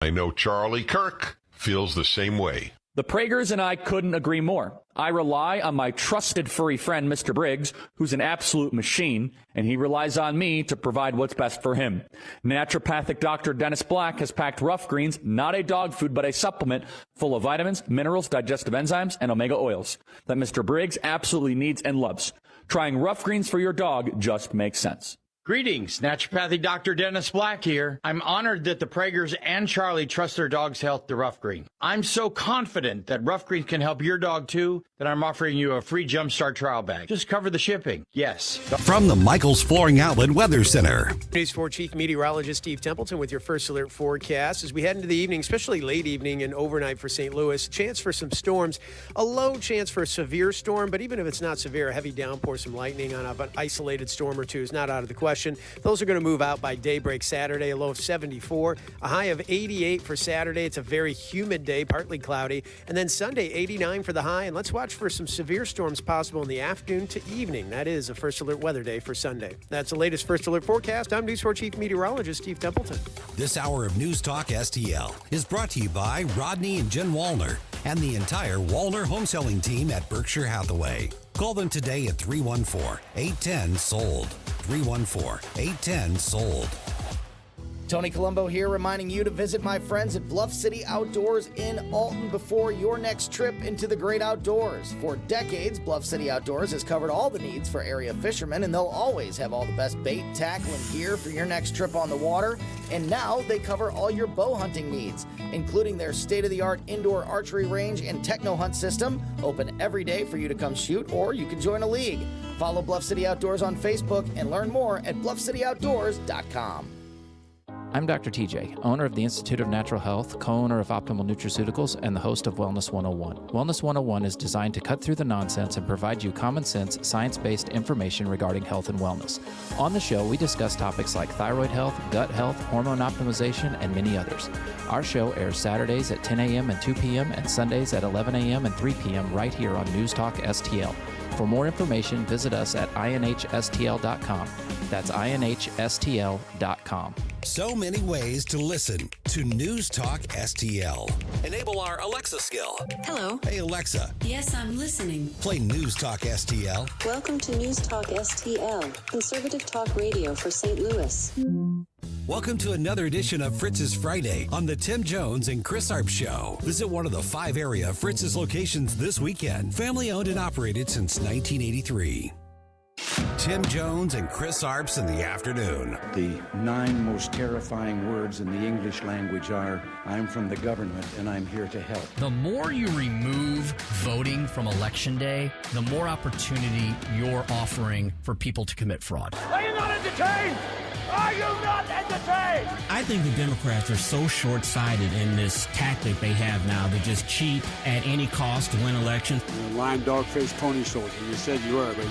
I know Charlie Kirk feels the same way. The Pragers and I couldn't agree more. I rely on my trusted furry friend, Mr. Briggs, who's an absolute machine, and he relies on me to provide what's best for him. Naturopathic Dr. Dennis Black has packed Rough Greens, not a dog food, but a supplement full of vitamins, minerals, digestive enzymes, and omega oils that Mr. Briggs absolutely needs and loves. Trying Rough Greens for your dog just makes sense. Greetings, Naturopathic Dr. Dennis Black here. I'm honored that the Pragers and Charlie trust their dog's health to Rough Green. I'm so confident that Rough Green can help your dog too that I'm offering you a free Jumpstart trial bag. Just cover the shipping. Yes. From the Michaels Flooring Outlet Weather Center. News 4 Chief Meteorologist Steve Templeton with your first alert forecast. As we head into the evening, especially late evening and overnight for St. Louis, chance for some storms, a low chance for a severe storm, but even if it's not severe, a heavy downpour, some lightning on an isolated storm or two is not out of the question. Those are going to move out by daybreak Saturday, a low of 74, a high of 88 for Saturday. It's a very humid day, partly cloudy. And then Sunday, 89 for the high. And let's watch for some severe storms possible in the afternoon to evening. That is a first alert weather day for Sunday. That's the latest first alert forecast. I'm News 4 Chief Meteorologist Steve Templeton. This hour of News Talk STL is brought to you by Rodney and Jen Wallner and the entire Wallner home selling team at Berkshire Hathaway. Call them today at 314-810-SOLD. 314-810-SOLD. Tony Colombo here, reminding you to visit my friends at Bluff City Outdoors in Alton before your next trip into the great outdoors. For decades, Bluff City Outdoors has covered all the needs for area fishermen, and they'll always have all the best bait, tackle, and gear for your next trip on the water. And now they cover all your bow hunting needs, including their state-of-the-art indoor archery range and techno hunt system, open every day for you to come shoot, or you can join a league. Follow Bluff City Outdoors on Facebook and learn more at bluffcityoutdoors.com. I'm Dr. TJ, owner of the Institute of Natural Health, co-owner of Optimal Nutraceuticals, and the host of Wellness 101. Wellness 101 is designed to cut through the nonsense and provide you common sense, science-based information regarding health and wellness. On the show, we discuss topics like thyroid health, gut health, hormone optimization, and many others. Our show airs Saturdays at 10 a.m. and 2 p.m. and Sundays at 11 a.m. and 3 p.m. right here on News Talk STL. For more information, visit us at inhstl.com. That's inhstl.com. So many ways to listen to News Talk STL. Enable our Alexa skill. Hello. Hey, Alexa. Yes, I'm listening. Play News Talk STL. Welcome to News Talk STL, conservative talk radio for St. Louis. Welcome to another edition of Fritz's Friday on the Tim Jones and Chris Arps Show. Visit one of the 5 area Fritz's locations this weekend. Family owned and operated since 1983. Tim Jones and Chris Arps in the afternoon. The 9 most terrifying words in the English language are, I'm from the government and I'm here to help. The more you remove voting from Election Day, the more opportunity you're offering for people to commit fraud. Are you not entertained? Are you not entertained? I think the Democrats are so short-sighted in this tactic they have now to just cheat at any cost to win elections. You're a lying dog-faced pony soldier. You said you were, but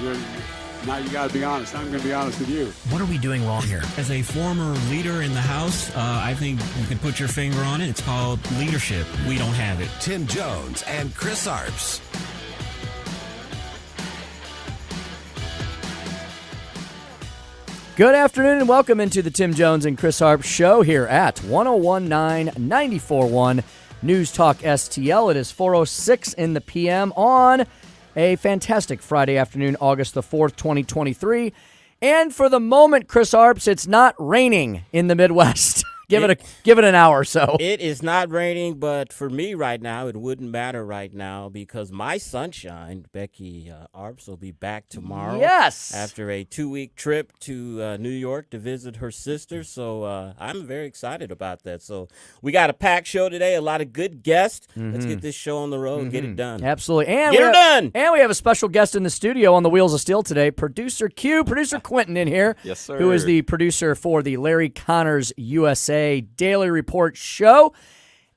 now you got to be honest. I'm going to be honest with you. What are we doing wrong here? As a former leader in the House, I think you can put your finger on it. It's called leadership. We don't have it. Tim Jones and Chris Arps. Good afternoon and welcome into the Tim Jones and Chris Arps show here at 101.9 94.1 News Talk STL. It is 4:06 in the PM on a fantastic Friday afternoon, August the 4th, 2023. And for the moment, Chris Arps, it's not raining in the Midwest. Give it an hour or so. It is not raining, but for me right now, it wouldn't matter right now because my sunshine, Becky Arps, will be back tomorrow. Yes. After a 2-week trip to New York to visit her sister. So I'm very excited about that. So we got a packed show today, a lot of good guests. Mm-hmm. Let's get this show on the road and get it done. Absolutely. And get her done. And we have a special guest in the studio on the Wheels of Steel today, Producer Quentin in here. Yes, sir. Who is the producer for the Larry Connors USA Daily Report show.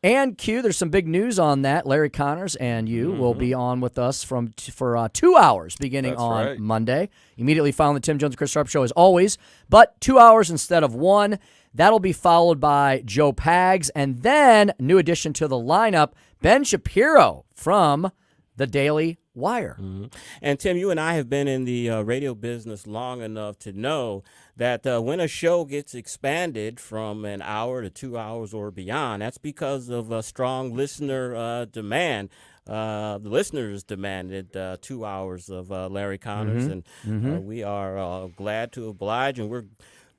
And Q, there's some big news on that. Larry Connors and you will be on with us for 2 hours beginning on Monday. Immediately following the Tim Jones and Chris Arps show as always, but 2 hours instead of 1. That'll be followed by Joe Pags, and then new addition to the lineup, Ben Shapiro from the Daily wire. Mm-hmm. And Tim, you and I have been in the radio business long enough to know that when a show gets expanded from an hour to 2 hours or beyond, that's because of a strong listener demand. The listeners demanded 2 hours of Larry Connors, and we are glad to oblige, and we're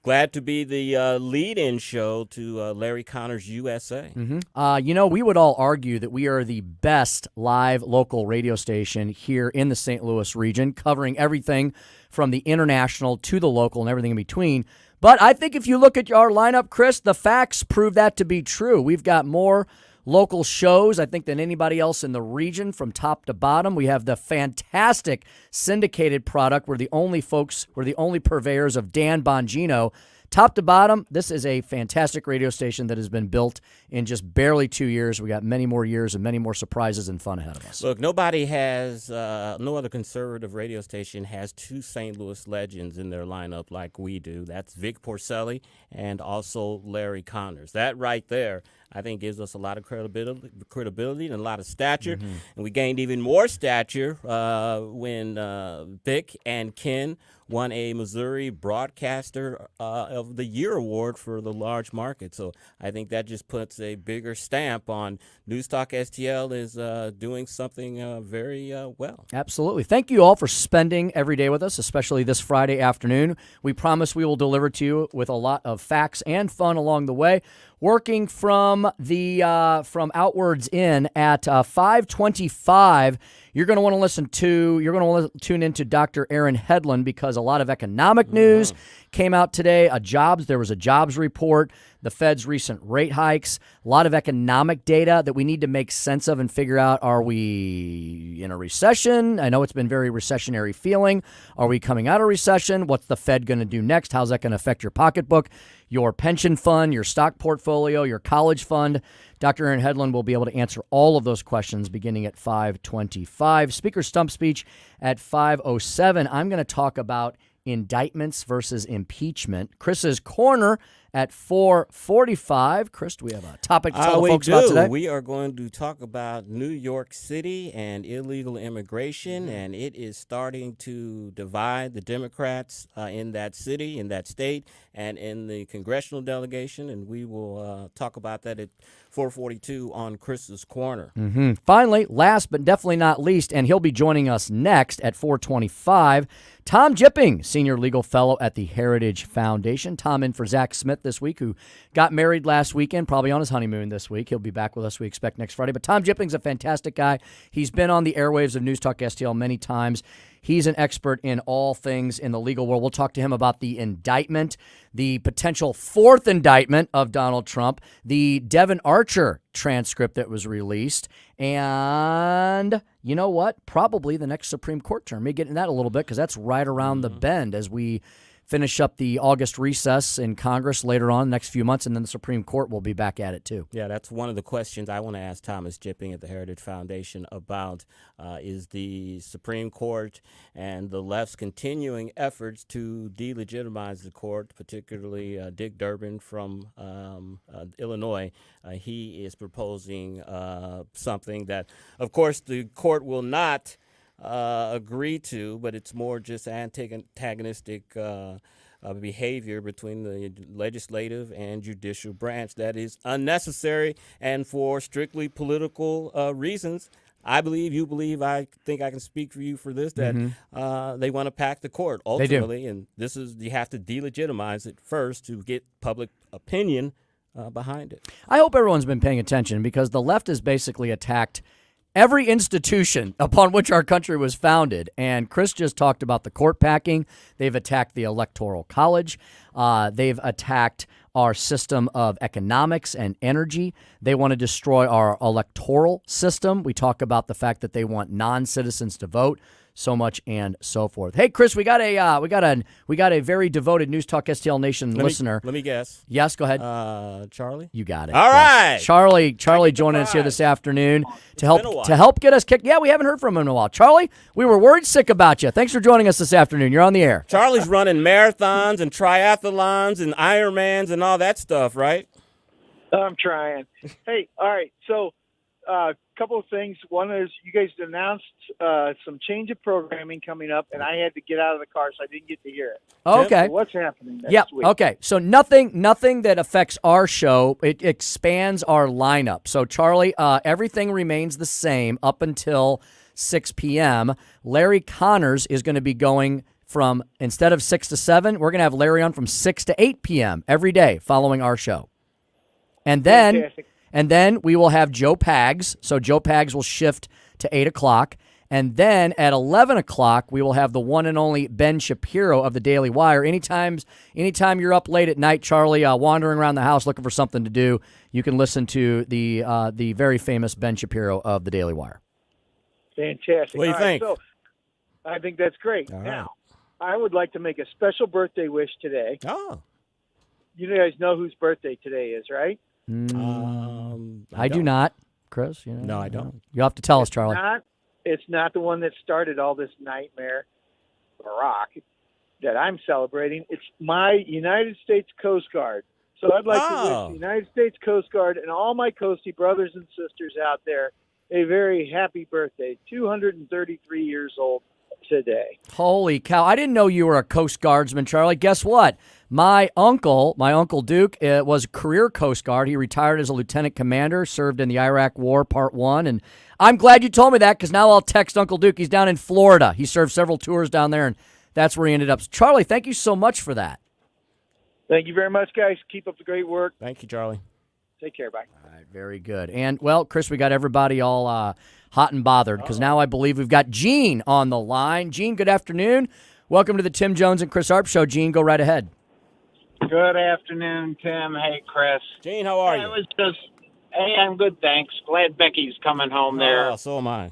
glad to be the lead-in show to Larry Connors USA. We would all argue that we are the best live local radio station here in the St. Louis region, covering everything from the international to the local and everything in between. But I think if you look at our lineup, Chris, the facts prove that to be true. We've got more local shows, I think, than anybody else in the region from top to bottom. We have the fantastic syndicated product. We're the only purveyors of Dan Bongino. Top to bottom, this is a fantastic radio station that has been built in just barely 2 years. We got many more years and many more surprises and fun ahead of us. Look, nobody has, no other conservative radio station has two St. Louis legends in their lineup like we do. That's Vic Porcelli and also Larry Connors. That right there, I think, gives us a lot of credibility and a lot of stature. And we gained even more stature when Vic and Ken won a Missouri Broadcaster of the Year award for the large market. So I think that just puts a bigger stamp on News Talk STL is doing something very well. Absolutely. Thank you all for spending every day with us, especially this Friday afternoon. We promise we will deliver to you with a lot of facts and fun along the way. Working from outwards in at 5:25. You're going to want to tune into Dr. Aaron Hedlund because a lot of economic news came out today. There was a jobs report, the Fed's recent rate hikes, a lot of economic data that we need to make sense of and figure out, are we in a recession? I know it's been very recessionary feeling. Are we coming out of recession? What's the Fed going to do next? How's that going to affect your pocketbook, your pension fund, your stock portfolio, your college fund? Dr. Aaron Hedlund will be able to answer all of those questions beginning at 5:25. Speaker Stump Speech at 5:07. I'm going to talk about indictments versus impeachment. Chris's Corner at 4:45. Chris, do we have a topic to tell the folks about today? We are going to talk about New York City and illegal immigration, and it is starting to divide the Democrats in that city, in that state, and in the congressional delegation, and we will talk about that at 4:42 on Chris's Corner. Finally, last but definitely not least, and he'll be joining us next at 4:25, Tom Jipping, Senior Legal Fellow at the Heritage Foundation. Tom in for Zach Smith this week, who got married last weekend, probably on his honeymoon this week. He'll be back with us, we expect, next Friday. But Tom Jipping's a fantastic guy. He's been on the airwaves of News Talk STL many times. He's an expert in all things in the legal world. We'll talk to him about the indictment, the potential fourth indictment of Donald Trump, the Devin Archer transcript that was released, and you know what? Probably the next Supreme Court term. May get into that a little bit because that's right around the bend as we finish up the August recess in Congress later on, next few months, and then the Supreme Court will be back at it too. Yeah, that's one of the questions I want to ask Thomas Jipping at the Heritage Foundation about is the Supreme Court and the left's continuing efforts to delegitimize the court, particularly Dick Durbin from Illinois. He is proposing something that, of course, the court will not agree to, but it's more just antagonistic behavior between the legislative and judicial branch that is unnecessary and for strictly political reasons. I believe, you believe, I think I can speak for you for this, that they want to pack the court ultimately, and this is, you have to delegitimize it first to get public opinion behind it. I hope everyone's been paying attention because the left has basically attacked every institution upon which our country was founded. And Chris just talked about the court packing. They've attacked the Electoral College. They've attacked our system of economics and energy. They want to destroy our electoral system. We talk about the fact that they want non-citizens to vote. So much and so forth. Hey, Chris, we got a very devoted News Talk STL Nation listener. Let me guess. Yes, go ahead. Charlie. You got it. All right. Charlie joining us here this afternoon to help get us kicked. Yeah, we haven't heard from him in a while. Charlie, we were worried sick about you. Thanks for joining us this afternoon. You're on the air. Charlie's running marathons and triathlons and Ironmans and all that stuff, right? I'm trying. Hey, all right. So couple of things. One is you guys announced some change of programming coming up, and I had to get out of the car, so I didn't get to hear it. Okay. So what's happening next week? Okay. So nothing that affects our show. It expands our lineup. So Charlie, everything remains the same up until 6 p.m. Larry Connors is going to be going from, instead of 6 to 7, we're going to have Larry on from 6 to 8 p.m. every day following our show. And then Fantastic. And then we will have Joe Pags. So Joe Pags will shift to 8 o'clock. And then at 11 o'clock, we will have the one and only Ben Shapiro of the Daily Wire. Anytime you're up late at night, Charlie, wandering around the house looking for something to do, you can listen to the very famous Ben Shapiro of the Daily Wire. Fantastic. What do you think? So I think that's great. Now, I would like to make a special birthday wish today. Oh. You guys know whose birthday today is, right? I do not, Chris. You know, no, I don't. You'll have to tell us, Charlie. It's not the one that started all this nightmare, Barack, that I'm celebrating. It's my United States Coast Guard. So I'd like to wish the United States Coast Guard and all my Coastie brothers and sisters out there a very happy birthday. 233 years old today. Holy cow. I didn't know you were a Coast Guardsman, Charlie. Guess what? My uncle Duke, was a career Coast Guard. He retired as a lieutenant commander, served in the Iraq War, Part 1. And I'm glad you told me that because now I'll text Uncle Duke. He's down in Florida. He served several tours down there, and that's where he ended up. So, Charlie, thank you so much for that. Thank you very much, guys. Keep up the great work. Thank you, Charlie. Take care. Bye. All right, very good. And, well, Chris, we got everybody all hot and bothered because now I believe we've got Gene on the line. Gene, good afternoon. Welcome to the Tim Jones and Chris Arps Show. Gene, go right ahead. Good afternoon, Tim. Hey, Chris. Gene, how are you? Hey, I'm good, thanks. Glad Becky's coming home there. Oh, so am I.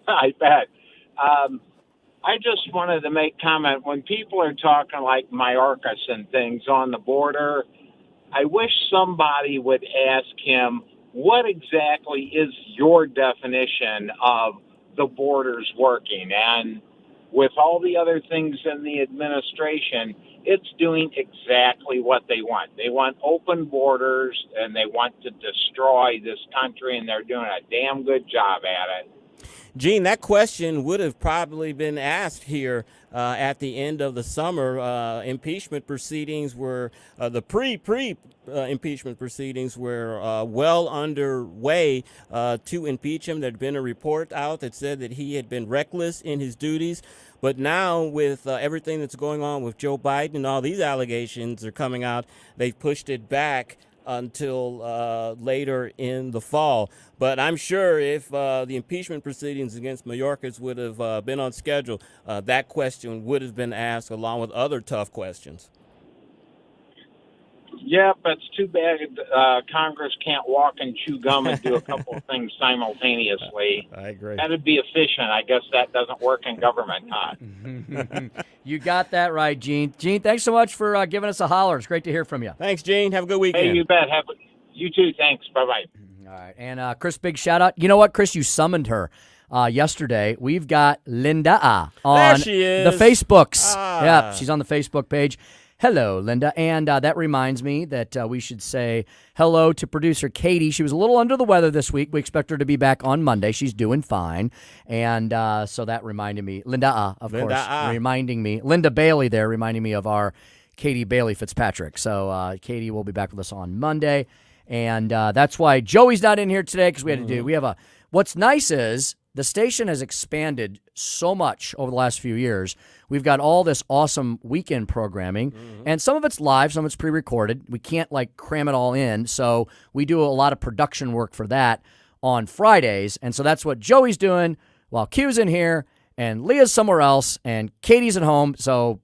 I bet. I just wanted to make comment. When people are talking like Mayorkas and things on the border, I wish somebody would ask him, what exactly is your definition of the borders working? And with all the other things in the administration, it's doing exactly what they want. They want open borders, and they want to destroy this country, and they're doing a damn good job at it. Gene, that question would have probably been asked here at the end of the summer. Impeachment proceedings were, the pre-impeachment proceedings were well underway to impeach him. There had been a report out that said that he had been reckless in his duties. But now with everything that's going on with Joe Biden and all these allegations are coming out, they've pushed it back until later in the fall. But I'm sure if the impeachment proceedings against Mayorkas would have been on schedule, that question would have been asked along with other tough questions. Yeah, but it's too bad Congress can't walk and chew gum and do a couple of things simultaneously. I agree. That'd be efficient. I guess that doesn't work in government, Todd. You got that right, Gene. Gene, thanks so much for giving us a holler. It's great to hear from you. Thanks, Gene. Have a good weekend. Hey, you bet. You too. Thanks. Bye-bye. All right. And Chris, big shout out. You know what, Chris? You summoned her yesterday. We've got Linda on there she is. The Facebooks. Yeah, she's on the Facebook page. Hello, Linda. And that reminds me that we should say hello to producer Katie. She was a little under the weather this week. We expect her to be back on Monday. She's doing fine. And so that reminded me, Linda, of course, reminding me, Linda Bailey there, reminding me of our Katie Bailey Fitzpatrick. So Katie will be back with us on Monday. And that's why Joey's not in here today because we had to do, we have what's nice is the station has expanded so much over the last few years. We've got all this awesome weekend programming, and some of it's live, some of it's pre-recorded. We can't, cram it all in, so we do a lot of production work for that on Fridays, and so that's what Joey's doing while Q's in here, and Leah's somewhere else, and Katie's at home, so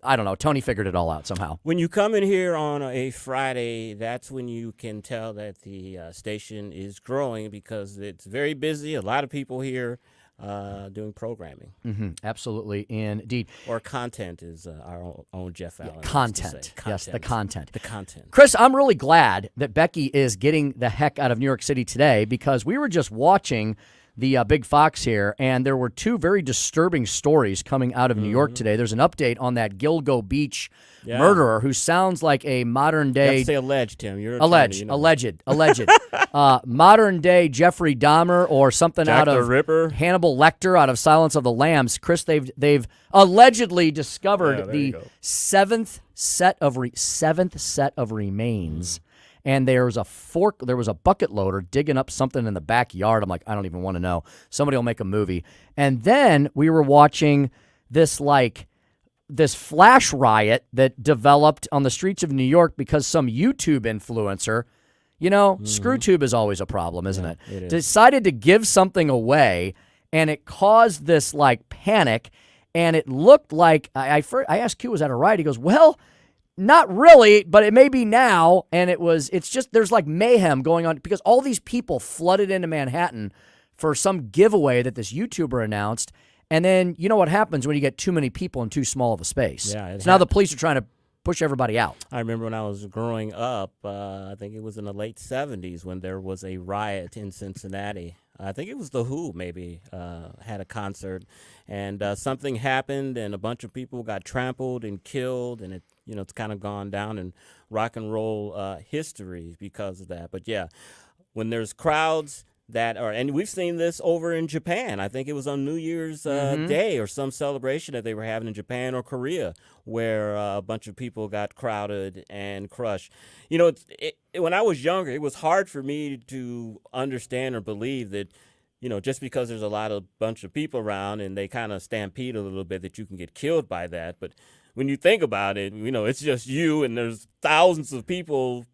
I don't know. Tony figured it all out somehow. When you come in here on a Friday, that's when you can tell that the station is growing because it's very busy. A lot of people here doing programming. Absolutely, indeed. Or content is our own Jeff Allen. Content. Yes, the content. The content. Chris, I'm really glad that Becky is getting the heck out of New York City today because we were just watching the Big Fox here, and there were two very disturbing stories coming out of New York today. There's an update on that Gilgo Beach murderer who sounds like a modern-day... You have to say alleged, Tim. You're alleged. Modern-day Jeffrey Dahmer or something Jack out the of Ripper. Hannibal Lecter out of Silence of the Lambs. Chris, they've allegedly discovered the seventh set of remains. And there was a bucket loader digging up something in the backyard. I'm like, I don't even want to know. Somebody will make a movie. And then we were watching this flash riot that developed on the streets of New York because some YouTube influencer, ScrewTube is always a problem, isn't it? It is. Decided to give something away, and it caused this panic. And it looked like I asked Q, was that a riot? He goes, well, not really, but it may be now. And it's just there's mayhem going on because all these people flooded into Manhattan for some giveaway that this YouTuber announced. And then you know what happens when you get too many people in too small of a space. Yeah, so now the police are trying to push everybody out. I remember when I was growing up, I think it was in the late 70s when there was a riot in Cincinnati. I think it was The Who maybe had a concert, and something happened, and a bunch of people got trampled and killed, and it's kind of gone down in rock and roll history because of that. But yeah, when there's crowds that are, and we've seen this over in Japan. I think it was on New Year's Day or some celebration that they were having in Japan or Korea, where a bunch of people got crowded and crushed. When I was younger, it was hard for me to understand or believe that, just because there's a bunch of people around and they kind of stampede a little bit, that you can get killed by that. But when you think about it, it's just you and there's thousands of people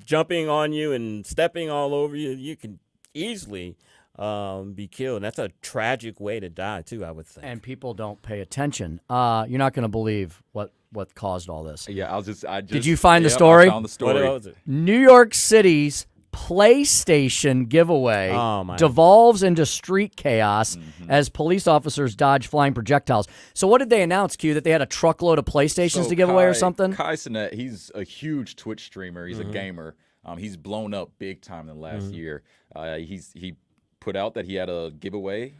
jumping on you and stepping all over you, you can easily be killed. And that's a tragic way to die, too, I would think. And people don't pay attention. You're not going to believe what caused all this. Yeah, I just Did you find the story? I found the story. What was it? New York City's PlayStation giveaway devolves into street chaos as police officers dodge flying projectiles. So what did they announce, Q, that they had a truckload of PlayStations to give away or something? Kai Cenat, he's a huge Twitch streamer. He's a gamer. He's blown up big time in the last year. He put out that he had a giveaway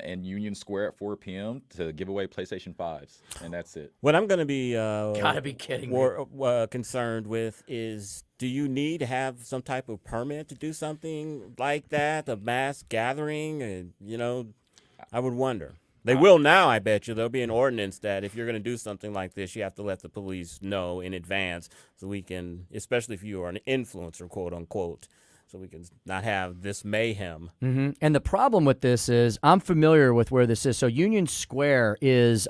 in Union Square at 4 p.m. to give away PlayStation 5s, and that's it. What I'm going to be gotta be kidding more concerned with is, do you need to have some type of permit to do something like that, a mass gathering? And I would wonder. They will now, I bet you. There'll be an ordinance that if you're going to do something like this, you have to let the police know in advance so we can, especially if you are an influencer, quote unquote, so we can not have this mayhem. Mm-hmm. And the problem with this is, I'm familiar with where this is. So Union Square is,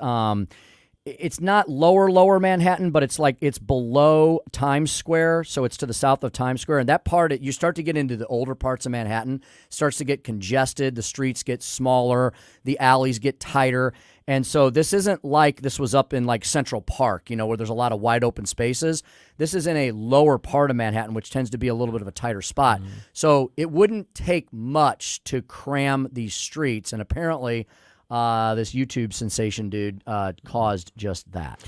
it's not lower Manhattan, but it's below Times Square. So it's to the south of Times Square. And that part, you start to get into the older parts of Manhattan, starts to get congested. The streets get smaller. The alleys get tighter. And so this isn't like this was up in Central Park, where there's a lot of wide open spaces. This is in a lower part of Manhattan, which tends to be a little bit of a tighter spot. So it wouldn't take much to cram these streets. And apparently this YouTube sensation dude caused just that.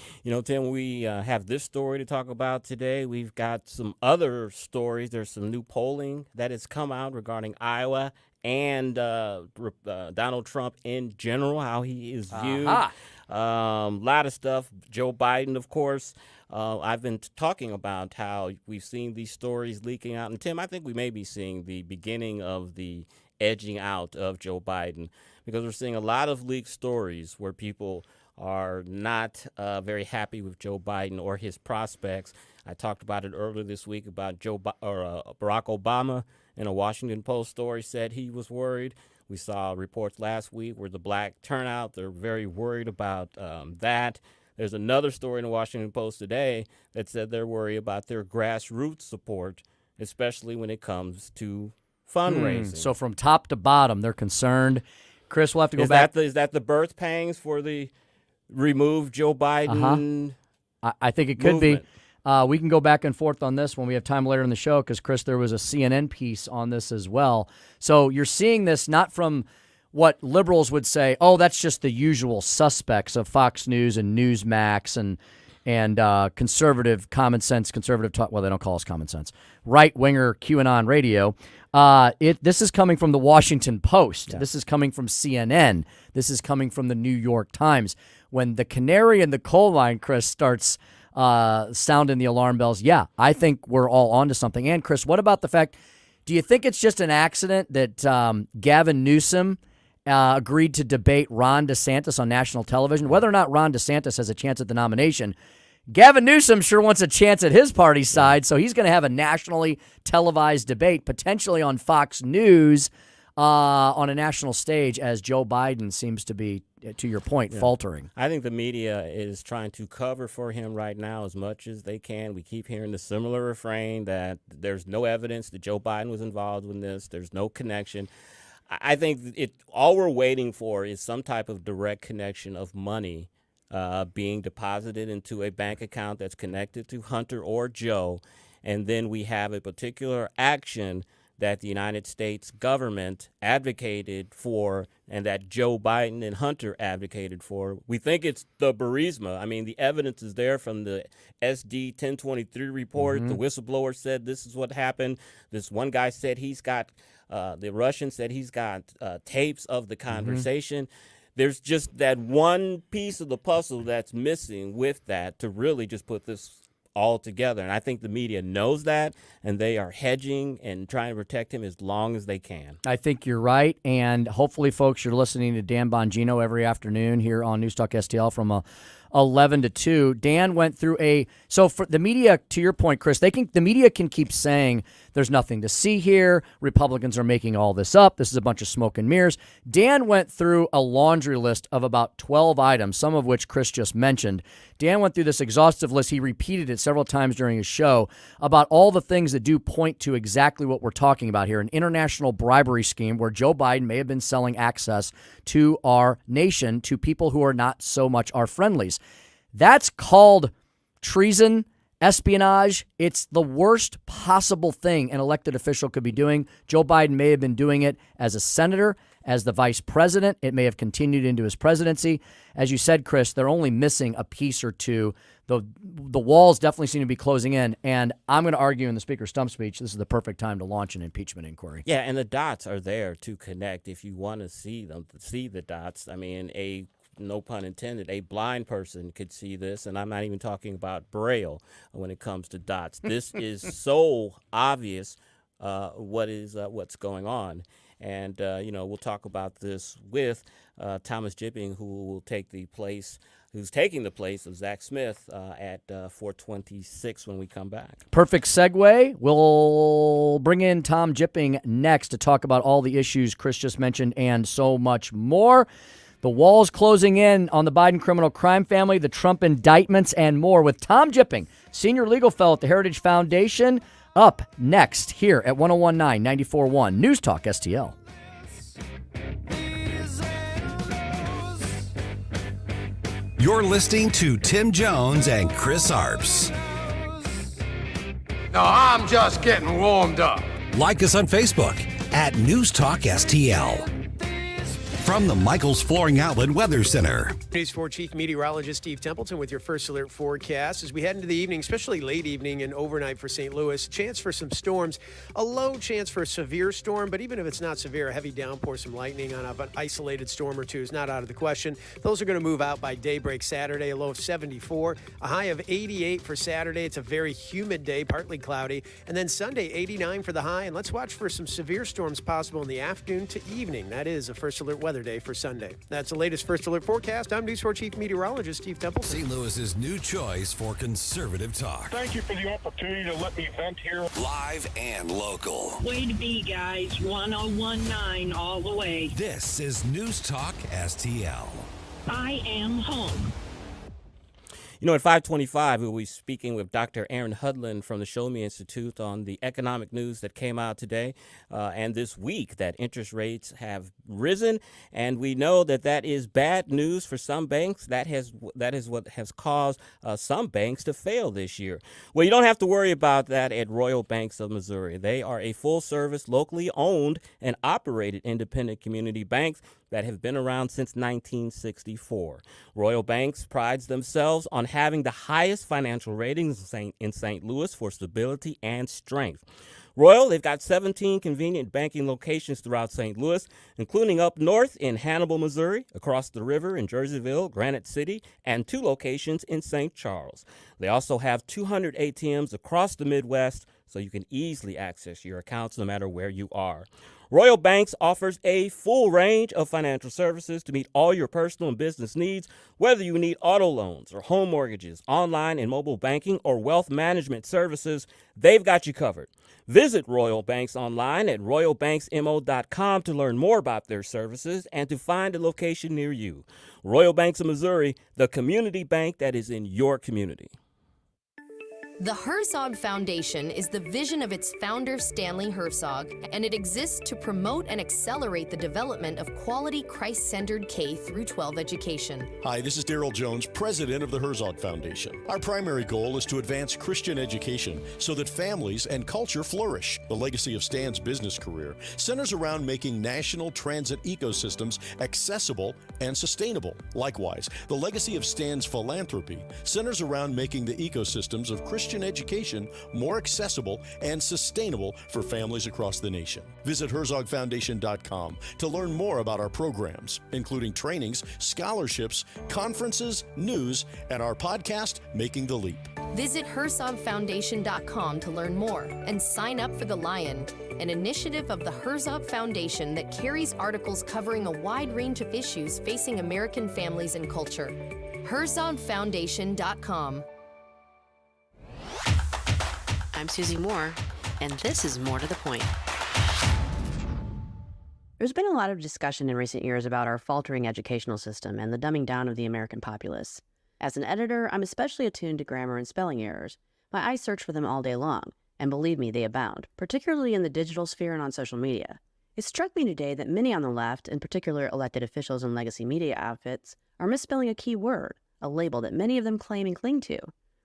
Tim, we have this story to talk about today. We've got some other stories. There's some new polling that has come out regarding Iowa and Donald Trump in general, how he is viewed. Lot of stuff. Joe Biden, of course. I've been talking about how we've seen these stories leaking out. And, Tim, I think we may be seeing the beginning of the edging out of Joe Biden, because we're seeing a lot of leaked stories where people are not very happy with Joe Biden or his prospects. I talked about it earlier this week about Barack Obama in a Washington Post story said he was worried. We saw reports last week where the black turnout, they're very worried about that. There's another story in the Washington Post today that said they're worried about their grassroots support, especially when it comes to fundraising. So from top to bottom, they're concerned. Chris, we'll have to go back. Is that the birth pangs for the remove Joe Biden? I think it could be. We can go back and forth on this when we have time later in the show, because, Chris, there was a CNN piece on this as well. So you're seeing this not from what liberals would say, oh, that's just the usual suspects of Fox News and Newsmax and conservative common sense, conservative talk. Well, they don't call us common sense. Right-winger QAnon radio. This is coming from the Washington Post. Yeah. This is coming from CNN. This is coming from the New York Times. When the canary in the coal mine, Chris, starts sounding the alarm bells, yeah, I think we're all onto something. And, Chris, what about the fact, do you think it's just an accident that Gavin Newsom agreed to debate Ron DeSantis on national television? Whether or not Ron DeSantis has a chance at the nomination, Gavin Newsom sure wants a chance at his party's side, so he's going to have a nationally televised debate, potentially on Fox News, on a national stage, as Joe Biden seems to be, to your point, faltering. I think the media is trying to cover for him right now as much as they can. We keep hearing the similar refrain that there's no evidence that Joe Biden was involved in this. There's no connection. I think all we're waiting for is some type of direct connection of money being deposited into a bank account that's connected to Hunter or Joe, and then we have a particular action that the United States government advocated for and that Joe Biden and Hunter advocated for. We think it's the Burisma. I mean, the evidence is there from the SD 1023 report. Mm-hmm. The whistleblower said this is what happened. This one guy said he's got, the Russian said he's got tapes of the conversation. There's just that one piece of the puzzle that's missing with that to really just put this all together. And I think the media knows that, and they are hedging and trying to protect him as long as they can. I think you're right, and hopefully, folks, you're listening to Dan Bongino every afternoon here on News Talk STL from 11 to 2. Dan went through so for the media, to your point, Chris, the media can keep saying there's nothing to see here. Republicans are making all this up. This is a bunch of smoke and mirrors. Dan went through a laundry list of about 12 items, some of which Chris just mentioned. Dan went through this exhaustive list. He repeated it several times during his show about all the things that do point to exactly what we're talking about here, an international bribery scheme where Joe Biden may have been selling access to our nation to people who are not so much our friendlies. That's called treason, espionage. It's the worst possible thing an elected official could be doing. Joe Biden may have been doing it as a senator, as the vice president. It may have continued into his presidency. As you said, Chris, they're only missing a piece or two. The walls definitely seem to be closing in, and I'm going to argue in the Speaker's stump speech, this is the perfect time to launch an impeachment inquiry. Yeah, and the dots are there to connect if you want to see them, see the dots. I mean, no pun intended, a blind person could see this, and I'm not even talking about Braille when it comes to dots. This is so obvious what's going on. And, we'll talk about this with Thomas Jipping, who's taking the place of Zach Smith at 4:26 when we come back. Perfect segue. We'll bring in Tom Jipping next to talk about all the issues Chris just mentioned and so much more. The walls closing in on the Biden criminal crime family, the Trump indictments, and more with Tom Jipping, senior legal fellow at the Heritage Foundation, up next here at 101.9 94.1 News Talk STL. You're listening to Tim Jones and Chris Arps. No, I'm just getting warmed up. Like us on Facebook at News Talk STL. From the Michaels Flooring Outlet Weather Center. News 4 Chief Meteorologist Steve Templeton with your first alert forecast. As we head into the evening, especially late evening and overnight for St. Louis, chance for some storms. A low chance for a severe storm, but even if it's not severe, a heavy downpour, some lightning on an isolated storm or two is not out of the question. Those are going to move out by daybreak Saturday, a low of 74, a high of 88 for Saturday. It's a very humid day, partly cloudy. And then Sunday, 89 for the high. And let's watch for some severe storms possible in the afternoon to evening. That is a first alert weather day for Sunday. That's the latest First Alert forecast. I'm News 4 Chief Meteorologist Steve Templeton. St. Louis's new choice for conservative talk. Thank you for the opportunity to let me vent here. Live and local. Way to be, guys. 101.9 all the way. This is News Talk STL. I am home. At 5:25, we'll be speaking with Dr. Aaron Hudlin from the Show Me Institute on the economic news that came out today and this week, that interest rates have risen, and we know that is bad news for some banks. That is what has caused some banks to fail this year. Well, you don't have to worry about that at Royal Banks of Missouri. They are a full-service, locally owned and operated independent community bank that have been around since 1964. Royal Banks prides themselves on having the highest financial ratings in St. Louis for stability and strength. Royal, they've got 17 convenient banking locations throughout St. Louis, including up north in Hannibal, Missouri, across the river in Jerseyville, Granite City, and 2 locations in St. Charles. They also have 200 ATMs across the Midwest, so you can easily access your accounts no matter where you are. Royal Banks offers a full range of financial services to meet all your personal and business needs, whether you need auto loans or home mortgages, online and mobile banking, or wealth management services, they've got you covered. Visit Royal Banks online at royalbanksmo.com to learn more about their services and to find a location near you. Royal Banks of Missouri, the community bank that is in your community. The Herzog Foundation is the vision of its founder, Stanley Herzog, and it exists to promote and accelerate the development of quality Christ-centered K-12 education. Hi, this is Daryl Jones, president of the Herzog Foundation. Our primary goal is to advance Christian education so that families and culture flourish. The legacy of Stan's business career centers around making national transit ecosystems accessible and sustainable. Likewise, the legacy of Stan's philanthropy centers around making the ecosystems of Christian education more accessible and sustainable for families across the nation. Visit HerzogFoundation.com to learn more about our programs, including trainings, scholarships, conferences, news, and our podcast, Making the Leap. Visit HerzogFoundation.com to learn more and sign up for The Lion, an initiative of the Herzog Foundation that carries articles covering a wide range of issues facing American families and culture. HerzogFoundation.com. I'm Susie Moore, and this is More to the Point. There's been a lot of discussion in recent years about our faltering educational system and the dumbing down of the American populace. As an editor, I'm especially attuned to grammar and spelling errors. My eyes search for them all day long, and believe me, they abound, particularly in the digital sphere and on social media. It struck me today that many on the left, in particular elected officials and legacy media outfits, are misspelling a key word, a label that many of them claim and cling to.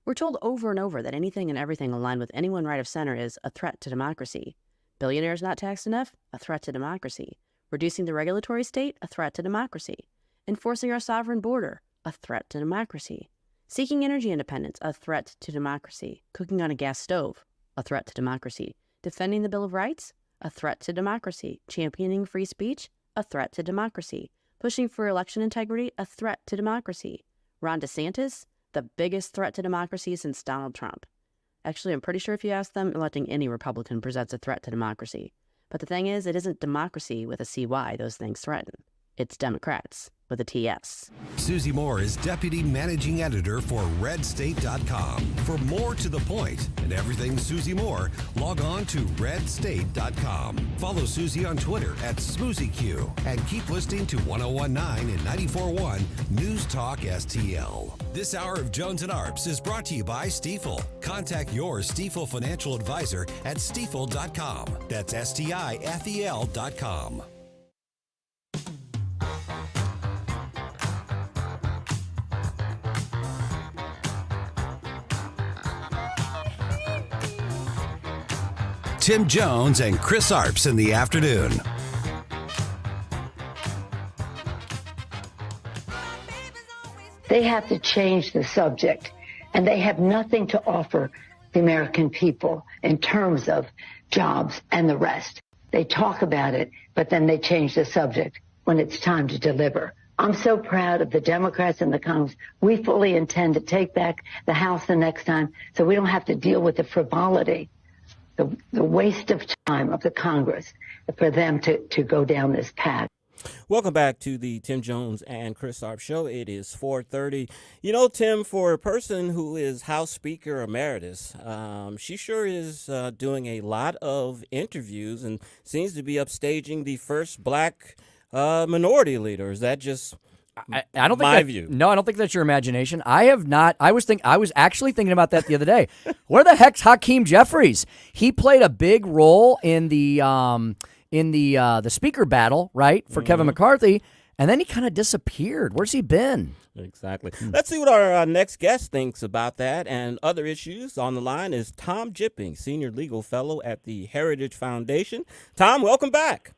We're told over and over that anything and everything aligned with anyone right of center is a threat to democracy. Billionaires not taxed enough? A threat to democracy. Reducing the regulatory state? A threat to democracy. Enforcing our sovereign border? A threat to democracy. Seeking energy independence? A threat to democracy. Cooking on a gas stove? A threat to democracy. Defending the Bill of Rights? A threat to democracy. Championing free speech? A threat to democracy. Pushing for election integrity? A threat to democracy. Ron DeSantis? The biggest threat to democracy since Donald Trump. Actually, I'm pretty sure if you ask them, electing any Republican presents a threat to democracy. But the thing is, it isn't democracy with a CY those things threaten. It's Democrats with a TS. Susie Moore is Deputy Managing Editor for RedState.com. For more to the point and everything Susie Moore, log on to RedState.com. Follow Susie on Twitter at SmoozyQ and keep listening to 1019 and 94.1 News Talk STL. This hour of Jones and Arps is brought to you by Stifel. Contact your Stifel financial advisor at Stifel.com. That's STIFEL.com. Tim Jones and Chris Arps in the afternoon. They have to change the subject, and they have nothing to offer the American people in terms of jobs and the rest. They talk about it, but then they change the subject when it's time to deliver. I'm so proud of the Democrats and the Congress. We fully intend to take back the House the next time so we don't have to deal with the frivolity, the waste of time of the Congress for them to go down this path. Welcome back to the Tim Jones and Chris Arps Show. It is 4:30. You know, Tim, for a person who is House Speaker Emeritus, she sure is doing a lot of interviews and seems to be upstaging the first black minority leader. Is that just I don't think my view? No, I don't think that's your imagination. I have not. I was actually thinking about that the other day. Where the heck's Hakeem Jeffries? He played a big role in the speaker battle, right, for Kevin McCarthy, and then he kind of disappeared. Where's he been? Exactly. Let's see what our next guest thinks about that and other issues. On the line is Tom Jipping, Senior Legal Fellow at the Heritage Foundation. Tom, welcome back.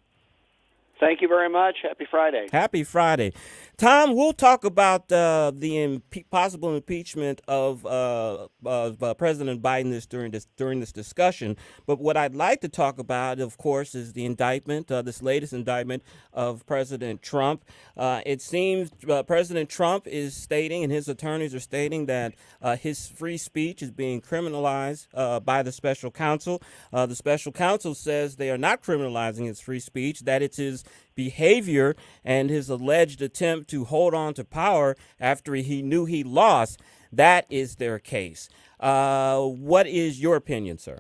Thank you very much. Happy Friday. Happy Friday. Tom, we'll talk about the possible impeachment of President Biden during this discussion. But what I'd like to talk about, of course, is the indictment, this latest indictment of President Trump. It seems President Trump is stating, and his attorneys are stating, that his free speech is being criminalized by the special counsel. The special counsel says they are not criminalizing his free speech, that it's his behavior and his alleged attempt to hold on to power after he knew he lost. That is their case. What is your opinion, sir?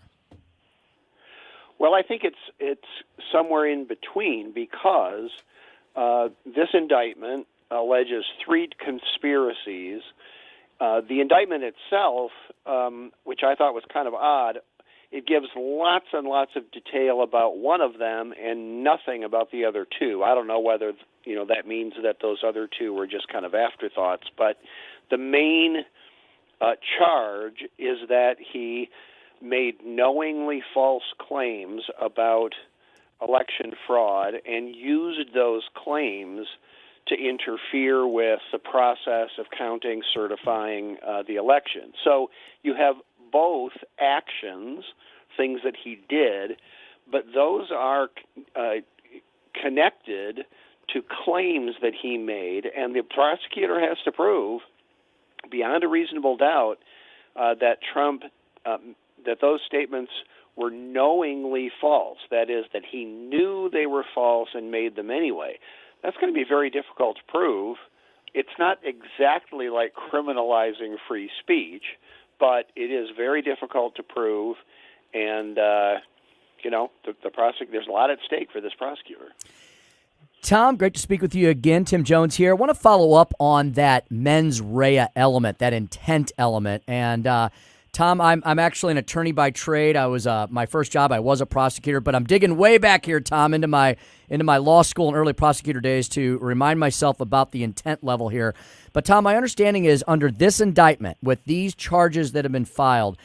Well, I think it's somewhere in between, because this indictment alleges 3 conspiracies. The indictment itself, which I thought was kind of odd, it gives lots and lots of detail about one of them and nothing about the other 2. I don't know whether that means that those other 2 were just kind of afterthoughts, but the main charge is that he made knowingly false claims about election fraud and used those claims to interfere with the process of counting, certifying the election. So you have both actions, things that he did, but those are connected to claims that he made, and the prosecutor has to prove beyond a reasonable doubt that that those statements were knowingly false. That is, that he knew they were false and made them anyway. That's going to be very difficult to prove. It's not exactly like criminalizing free speech, but it is very difficult to prove, and there's a lot at stake for this prosecutor. Tom, great to speak with you again. Tim Jones here. I want to follow up on that mens rea element, that intent element. And Tom, I'm actually an attorney by trade. I was my first job, I was a prosecutor, but I'm digging way back here, Tom, into my law school and early prosecutor days to remind myself about the intent level here. But Tom, my understanding is under this indictment, with these charges that have been filed,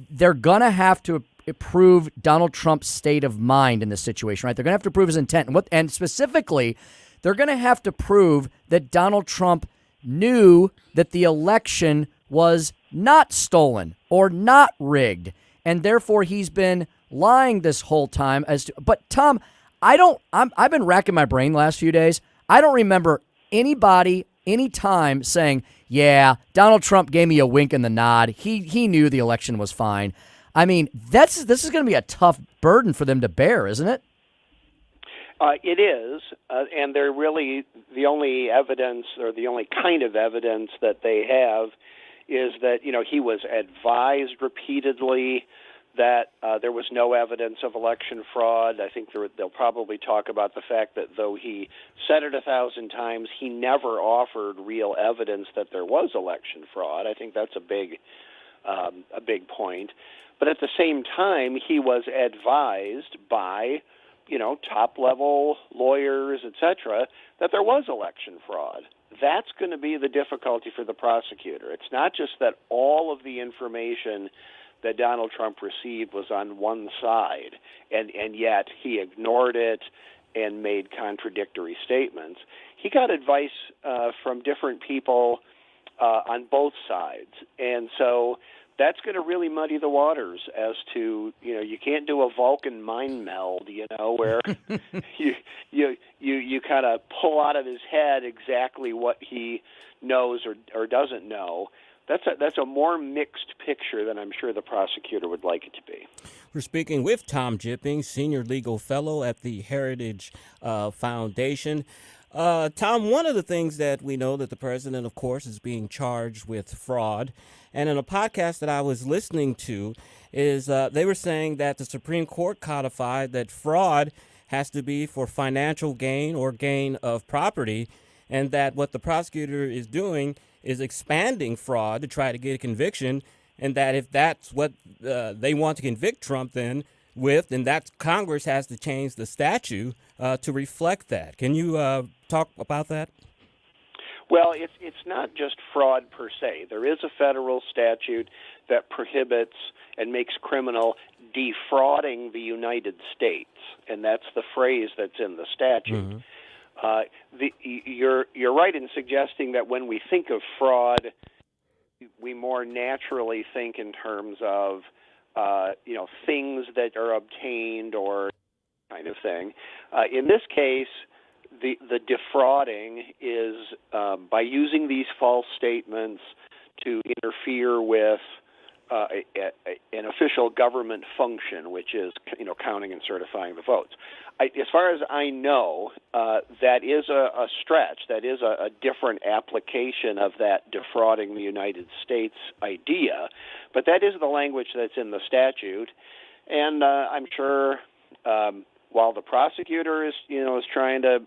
they're going to have to prove Donald Trump's state of mind in this situation, right? They're going to have to prove his intent. And specifically, they're going to have to prove that Donald Trump knew that the election was not stolen or not rigged, and therefore he's been lying this whole time. But Tom, I've been racking my brain the last few days. I don't remember anybody, any time saying, yeah, Donald Trump gave me a wink and the nod. He knew the election was fine. I mean, this is going to be a tough burden for them to bear, isn't it? It is, and they're really the only evidence, or the only kind of evidence that they have, is that he was advised repeatedly that there was no evidence of election fraud. I think they'll probably talk about the fact that though he said it 1,000 times, he never offered real evidence that there was election fraud. I think that's a big point. But at the same time, he was advised by, top-level lawyers, etc., that there was election fraud. That's going to be the difficulty for the prosecutor. It's not just that all of the information that Donald Trump received was on one side, and yet he ignored it and made contradictory statements. He got advice from different people on both sides, and so that's going to really muddy the waters as to, you can't do a Vulcan mind meld, where you kind of pull out of his head exactly what he knows or doesn't know. That's a more mixed picture than I'm sure the prosecutor would like it to be. We're speaking with Tom Jipping, Senior Legal Fellow at the Heritage Foundation. Tom, one of the things that we know that the president, of course, is being charged with fraud. And in a podcast that I was listening to is they were saying that the Supreme Court codified that fraud has to be for financial gain or gain of property, and that what the prosecutor is doing is expanding fraud to try to get a conviction, and that if that's what they want to convict Trump then that Congress has to change the statute to reflect that. Can you talk about that? Well, it's not just fraud per se. There is a federal statute that prohibits and makes criminal defrauding the United States, and that's the phrase that's in the statute. You're right in suggesting that when we think of fraud, we more naturally think in terms of things that are obtained or kind of thing. In this case, the defrauding is by using these false statements to interfere with an official government function, which is counting and certifying the votes. As far as I know, that is a stretch. That is a different application of that defrauding the United States idea, but that is the language that's in the statute, and I'm sure while the prosecutor is trying to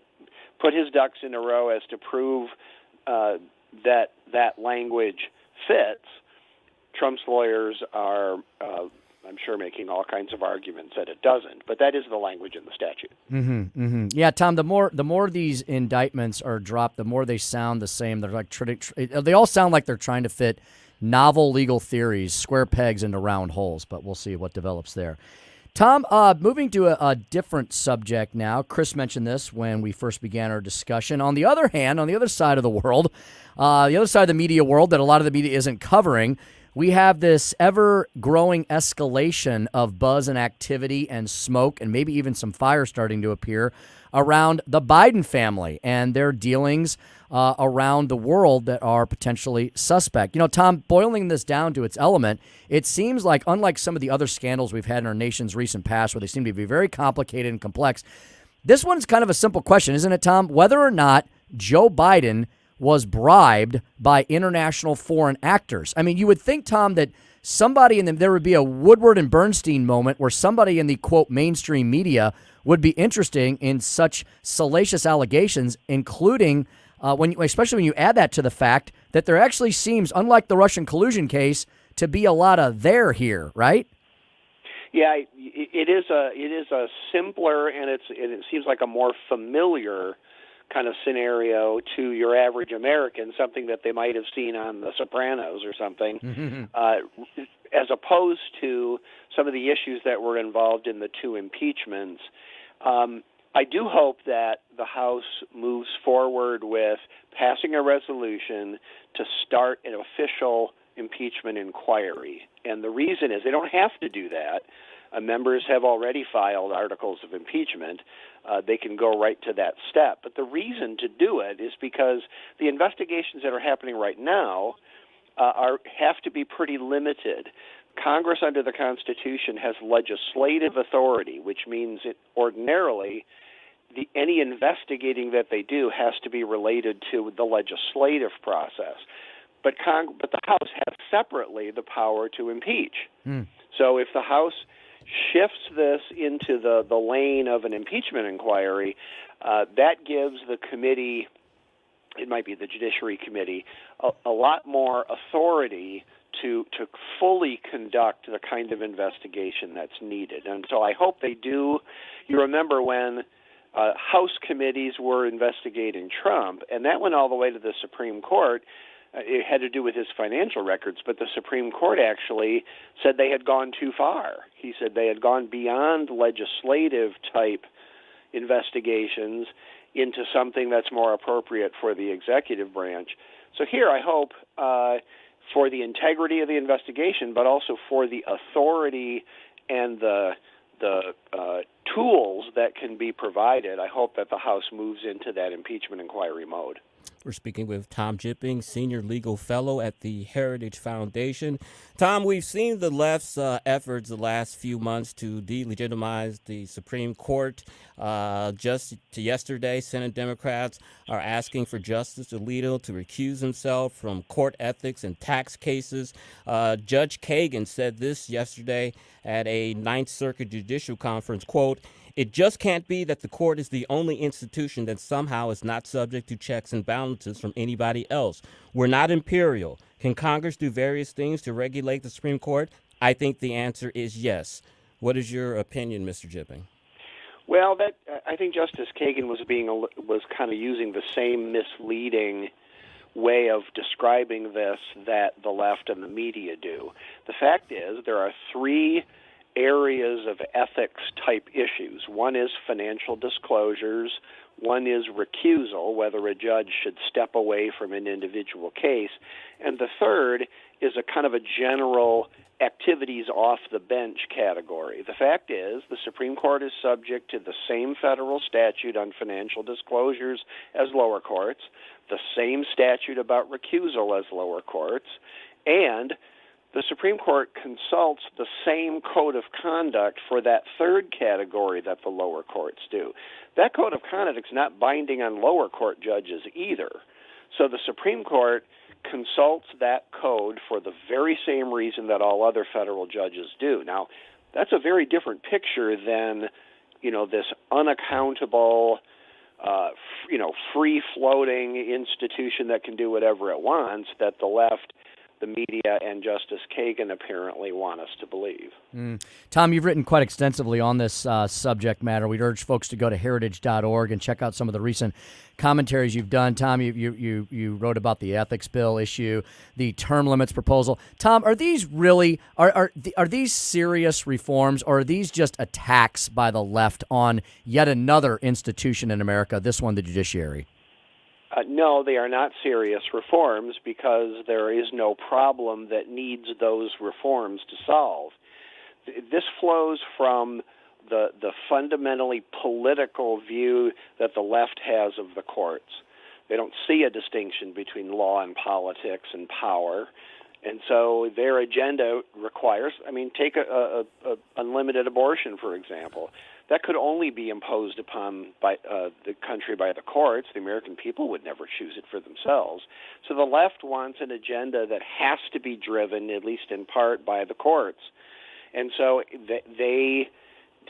put his ducks in a row as to prove that language fits, Trump's lawyers are, I'm sure, making all kinds of arguments that it doesn't. But that is the language in the statute. Mm-hmm, mm-hmm. Yeah, Tom. The more these indictments are dropped, the more they sound the same. They're like they all sound like they're trying to fit novel legal theories, square pegs into round holes. But we'll see what develops there. Tom, moving to a different subject now. Chris mentioned this when we first began our discussion. On the other hand, on the other side of the world, the other side of the media world that a lot of the media isn't covering, we have this ever-growing escalation of buzz and activity and smoke and maybe even some fire starting to appear around the Biden family and their dealings around the world that are potentially suspect. Tom, boiling this down to its element, it seems like, unlike some of the other scandals we've had in our nation's recent past where they seem to be very complicated and complex, this one's kind of a simple question, isn't it, Tom? Whether or not Joe Biden was bribed by international foreign actors. I mean, you would think, Tom, that somebody there would be a Woodward and Bernstein moment where somebody in the, quote, mainstream media would be interested in such salacious allegations, including especially when you add that to the fact that there actually seems, unlike the Russian collusion case, to be a lot of there here, right? Yeah, it is a simpler and it seems like a more familiar kind of scenario to your average American, something that they might have seen on The Sopranos or something, as opposed to some of the issues that were involved in the two impeachments. I do hope that the House moves forward with passing a resolution to start an official impeachment inquiry. And the reason is they don't have to do that. Members have already filed articles of impeachment. They can go right to that step. But the reason to do it is because the investigations that are happening right now have to be pretty limited. Congress, under the Constitution, has legislative authority, which means ordinarily any investigating that they do has to be related to the legislative process. But the House has separately the power to impeach. So if the House shifts this into the lane of an impeachment inquiry, that gives the committee, it might be the Judiciary Committee, a lot more authority to fully conduct the kind of investigation that's needed. And so I hope they do. You remember when House committees were investigating Trump, and that went all the way to the Supreme Court. It had to do with his financial records, but the Supreme Court actually said they had gone too far. He said they had gone beyond legislative-type investigations into something that's more appropriate for the executive branch. So here I hope for the integrity of the investigation, but also for the authority and the tools that can be provided, I hope that the House moves into that impeachment inquiry mode. We're speaking with Tom Jipping, Senior Legal Fellow at the Heritage Foundation. Tom, we've seen the left's efforts the last few months to delegitimize the Supreme Court. Just to yesterday, Senate Democrats are asking for Justice Alito to recuse himself from court ethics and tax cases. Judge Kagan said this yesterday at a Ninth Circuit Judicial Conference, quote, "It just can't be that the court is the only institution that somehow is not subject to checks and balances from anybody else. We're not imperial. Can Congress do various things to regulate the Supreme Court? I think the answer is yes." What is your opinion, Mr. Jipping? Well, I think Justice Kagan was kind of using the same misleading way of describing this that the left and the media do. The fact is there are three areas of ethics type issues. One is financial disclosures. One is recusal, whether a judge should step away from an individual case. And the third is a kind of a general activities off the bench category. The fact is, the Supreme Court is subject to the same federal statute on financial disclosures as lower courts, the same statute about recusal as lower courts, and the Supreme Court consults the same code of conduct for that third category that the lower courts do. That code of conduct is not binding on lower court judges either. So the Supreme Court consults that code for the very same reason that all other federal judges do. Now, that's a very different picture than, this unaccountable, free-floating institution that can do whatever it wants that the left, the media, and Justice Kagan apparently want us to believe. Tom, you've written quite extensively on this subject matter. We'd urge folks to go to heritage.org and check out some of the recent commentaries you've done. Tom, you wrote about the ethics bill issue, the term limits proposal. Tom, are these really are these serious reforms, or are these just attacks by the left on yet another institution in America, this one, the judiciary? No, they are not serious reforms because there is no problem that needs those reforms to solve. This flows from the fundamentally political view that the left has of the courts. They don't see a distinction between law and politics and power. And so their agenda requires, take a unlimited abortion, for example. That could only be imposed upon by the country by the courts. The American people would never choose it for themselves. So the left wants an agenda that has to be driven, at least in part, by the courts. And so they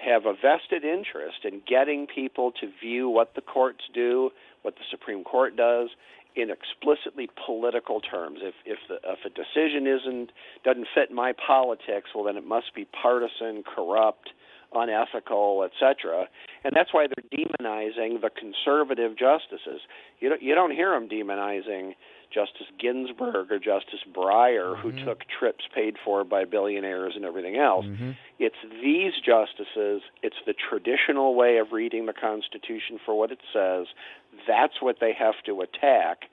have a vested interest in getting people to view what the courts do, what the Supreme Court does, in explicitly political terms. If a decision doesn't fit my politics, well, then it must be partisan, corrupt, unethical, etc. And that's why they're demonizing the conservative justices. You don't hear them demonizing Justice Ginsburg or Justice Breyer, who took trips paid for by billionaires and everything else. It's these justices. It's the traditional way of reading the Constitution for what it says. That's what they have to attack,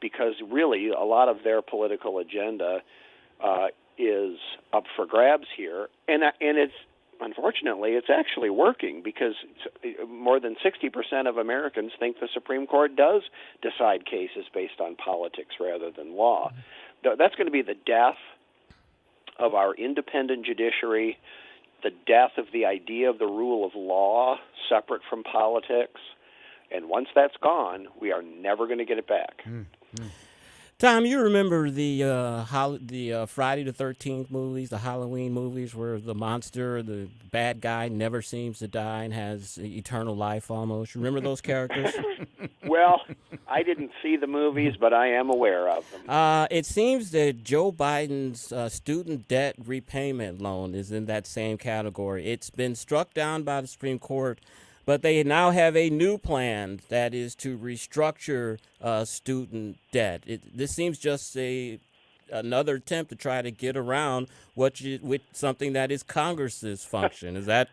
because really a lot of their political agenda is up for grabs here, and it's unfortunately it's actually working, because more than 60% of Americans think the Supreme Court does decide cases based on politics rather than law. That's going to be the death of our independent judiciary, the death of the idea of the rule of law separate from politics. And once that's gone, we are never going to get it back. Tom, you remember the Friday the 13th movies, the Halloween movies, where the monster, the bad guy, never seems to die and has eternal life almost? Remember those characters? Well, I didn't see the movies, but I am aware of them. It seems that Joe Biden's student debt repayment loan is in that same category. It's been struck down by the Supreme Court, but they now have a new plan that is to restructure student debt. This seems just another attempt to try to get around with something that is Congress's function. Is that?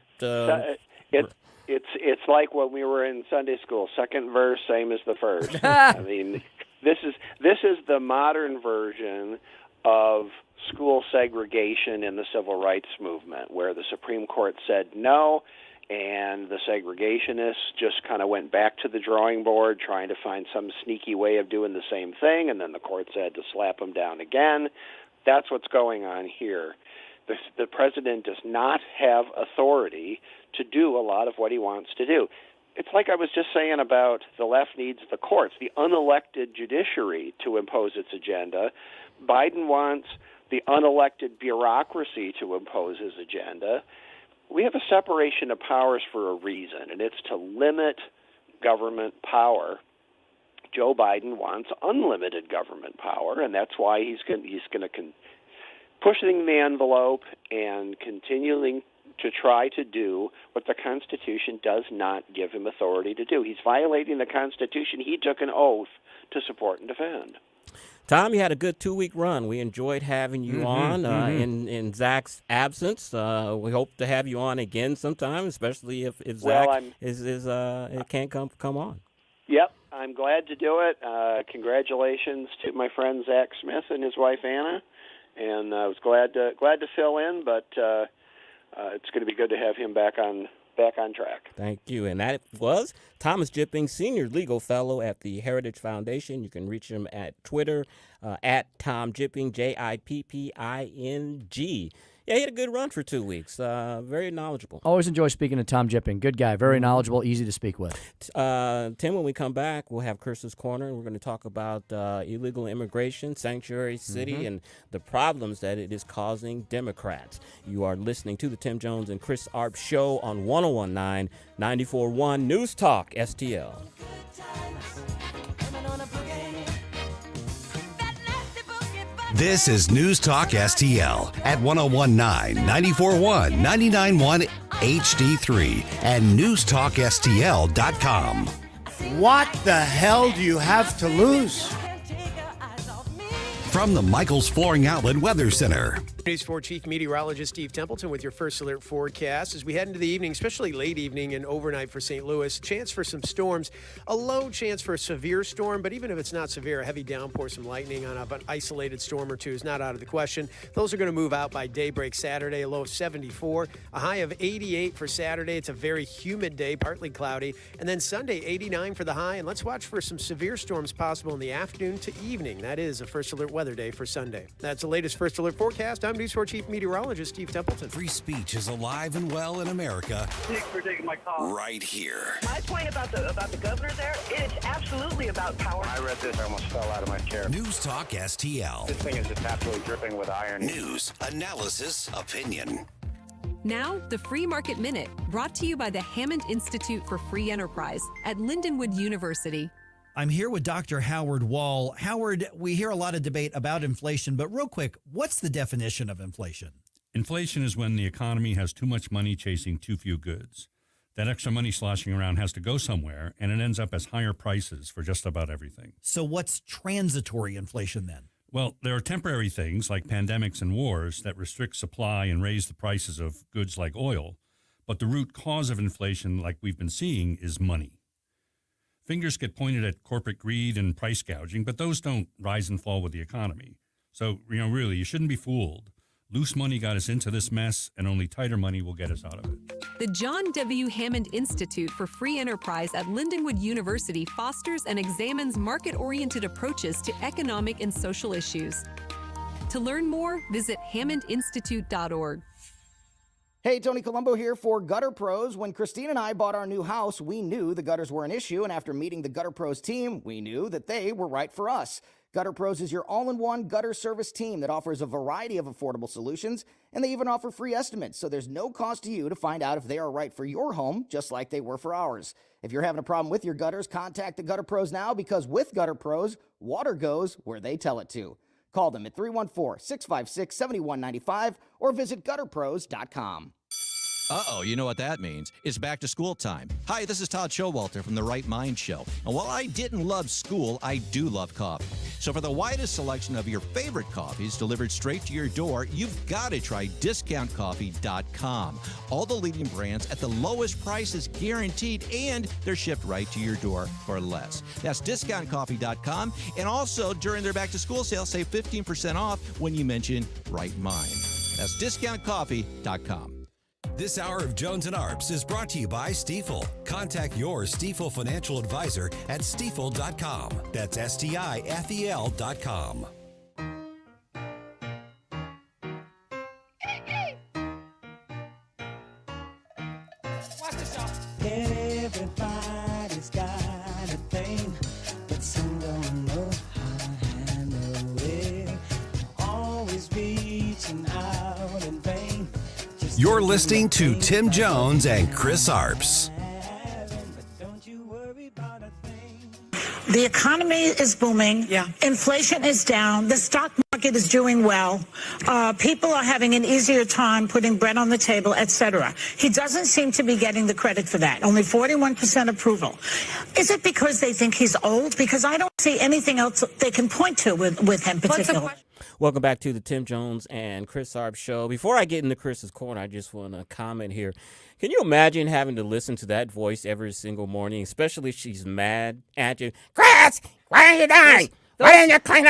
It's like when we were in Sunday school. Second verse, same as the first. I mean, this is the modern version of school segregation in the civil rights movement, where the Supreme Court said no. And the segregationists just kind of went back to the drawing board, trying to find some sneaky way of doing the same thing, and then the courts had to slap them down again. That's what's going on here. The president does not have authority to do a lot of what he wants to do. It's like I was just saying about the left needs the courts, the unelected judiciary, to impose its agenda. Biden wants the unelected bureaucracy to impose his agenda. We have a separation of powers for a reason, and it's to limit government power. Joe Biden wants unlimited government power, and that's why he's going to pushing the envelope and continuing to try to do what the Constitution does not give him authority to do. He's violating the Constitution he took an oath to support and defend. Tom, you had a good 2-week run. We enjoyed having you on in Zach's absence. We hope to have you on again sometime, especially if Zach it can't come on. Yep, I'm glad to do it. Congratulations to my friend Zach Smith and his wife Anna, and I was glad to fill in, but it's going to be good to have him back on track. Thank you. And that was Thomas Jipping, Senior Legal Fellow at the Heritage Foundation. You can reach him at Twitter at Tom Jipping, Jipping. Yeah, he had a good run for 2 weeks. Very knowledgeable. Always enjoy speaking to Tom Jipping. Good guy. Very knowledgeable, easy to speak with. Tim, when we come back, we'll have Chris's Corner, and we're going to talk about illegal immigration, sanctuary city, and the problems that it is causing Democrats. You are listening to the Tim Jones and Chris Arps Show on 101.9, 94.1 News Talk STL. This is News Talk STL at 101.9, 94.1, 99.1 HD3 and newstalkstl.com. What the hell do you have to lose? From the Michaels Flooring Outlet Weather Center. News 4 Chief Meteorologist Steve Templeton with your first alert forecast. As we head into the evening, especially late evening and overnight for St. Louis, chance for some storms. A low chance for a severe storm, but even if it's not severe, a heavy downpour, some lightning on an isolated storm or two is not out of the question. Those are going to move out by daybreak Saturday, a low of 74, a high of 88 for Saturday. It's a very humid day, partly cloudy. And then Sunday, 89 for the high. And let's watch for some severe storms possible in the afternoon to evening. That is a first alert weather day for Sunday. That's the latest first alert forecast. I'm News 4 Chief Meteorologist Steve Templeton. Free speech is alive and well in America. Thanks for taking my call. Right here. My point about the governor there, it's absolutely about power. I read this, I almost fell out of my chair. News Talk STL. This thing is just absolutely dripping with iron. News, analysis, opinion. Now, the Free Market Minute, brought to you by the Hammond Institute for Free Enterprise at Lindenwood University. I'm here with Dr. Howard Wall. Howard, we hear a lot of debate about inflation, but real quick, what's the definition of inflation? Inflation is when the economy has too much money chasing too few goods. That extra money sloshing around has to go somewhere, and it ends up as higher prices for just about everything. So what's transitory inflation then? Well, there are temporary things like pandemics and wars that restrict supply and raise the prices of goods like oil, but the root cause of inflation, like we've been seeing, is money. Fingers get pointed at corporate greed and price gouging, but those don't rise and fall with the economy. So, really, you shouldn't be fooled. Loose money got us into this mess, and only tighter money will get us out of it. The John W. Hammond Institute for Free Enterprise at Lindenwood University fosters and examines market-oriented approaches to economic and social issues. To learn more, visit hammondinstitute.org. Hey, Tony Colombo here for Gutter Pros. When Christine and I bought our new house, we knew the gutters were an issue, and after meeting the Gutter Pros team, we knew that they were right for us. Gutter Pros is your all-in-one gutter service team that offers a variety of affordable solutions, and they even offer free estimates, so there's no cost to you to find out if they are right for your home, just like they were for ours. If you're having a problem with your gutters, contact the Gutter Pros now, because with Gutter Pros, water goes where they tell it to. Call them at 314-656-7195 or visit gutterpros.com. Uh-oh, you know what that means. It's back to school time. Hi, this is Todd Showalter from The Right Mind Show. And while I didn't love school, I do love coffee. So for the widest selection of your favorite coffees delivered straight to your door, you've got to try DiscountCoffee.com. All the leading brands at the lowest prices guaranteed, and they're shipped right to your door for less. That's DiscountCoffee.com. And also, during their back-to-school sale, save 15% off when you mention Right Mind. That's DiscountCoffee.com. This hour of Jones and Arps is brought to you by Stifel. Contact your Stifel financial advisor at Stifel.com. That's STIFEL.com. Watch this, y'all. Everybody's got a thing, but some don't know how to handle it. Always reaching out in vain. You're listening to Tim Jones and Chris Arps. The economy is booming. Yeah. Inflation is down. The stock market is doing well. People are having an easier time putting bread on the table, etc. He doesn't seem to be getting the credit for that. Only 41% approval. Is it because they think he's old? Because I don't see anything else they can point to with him particularly. Welcome back to the Tim Jones and Chris Arps show. Before I get into Chris's corner, I just want to comment here. Can you imagine having to listen to that voice every single morning, especially if she's mad at you? Chris, why are you doing? Why didn't you clean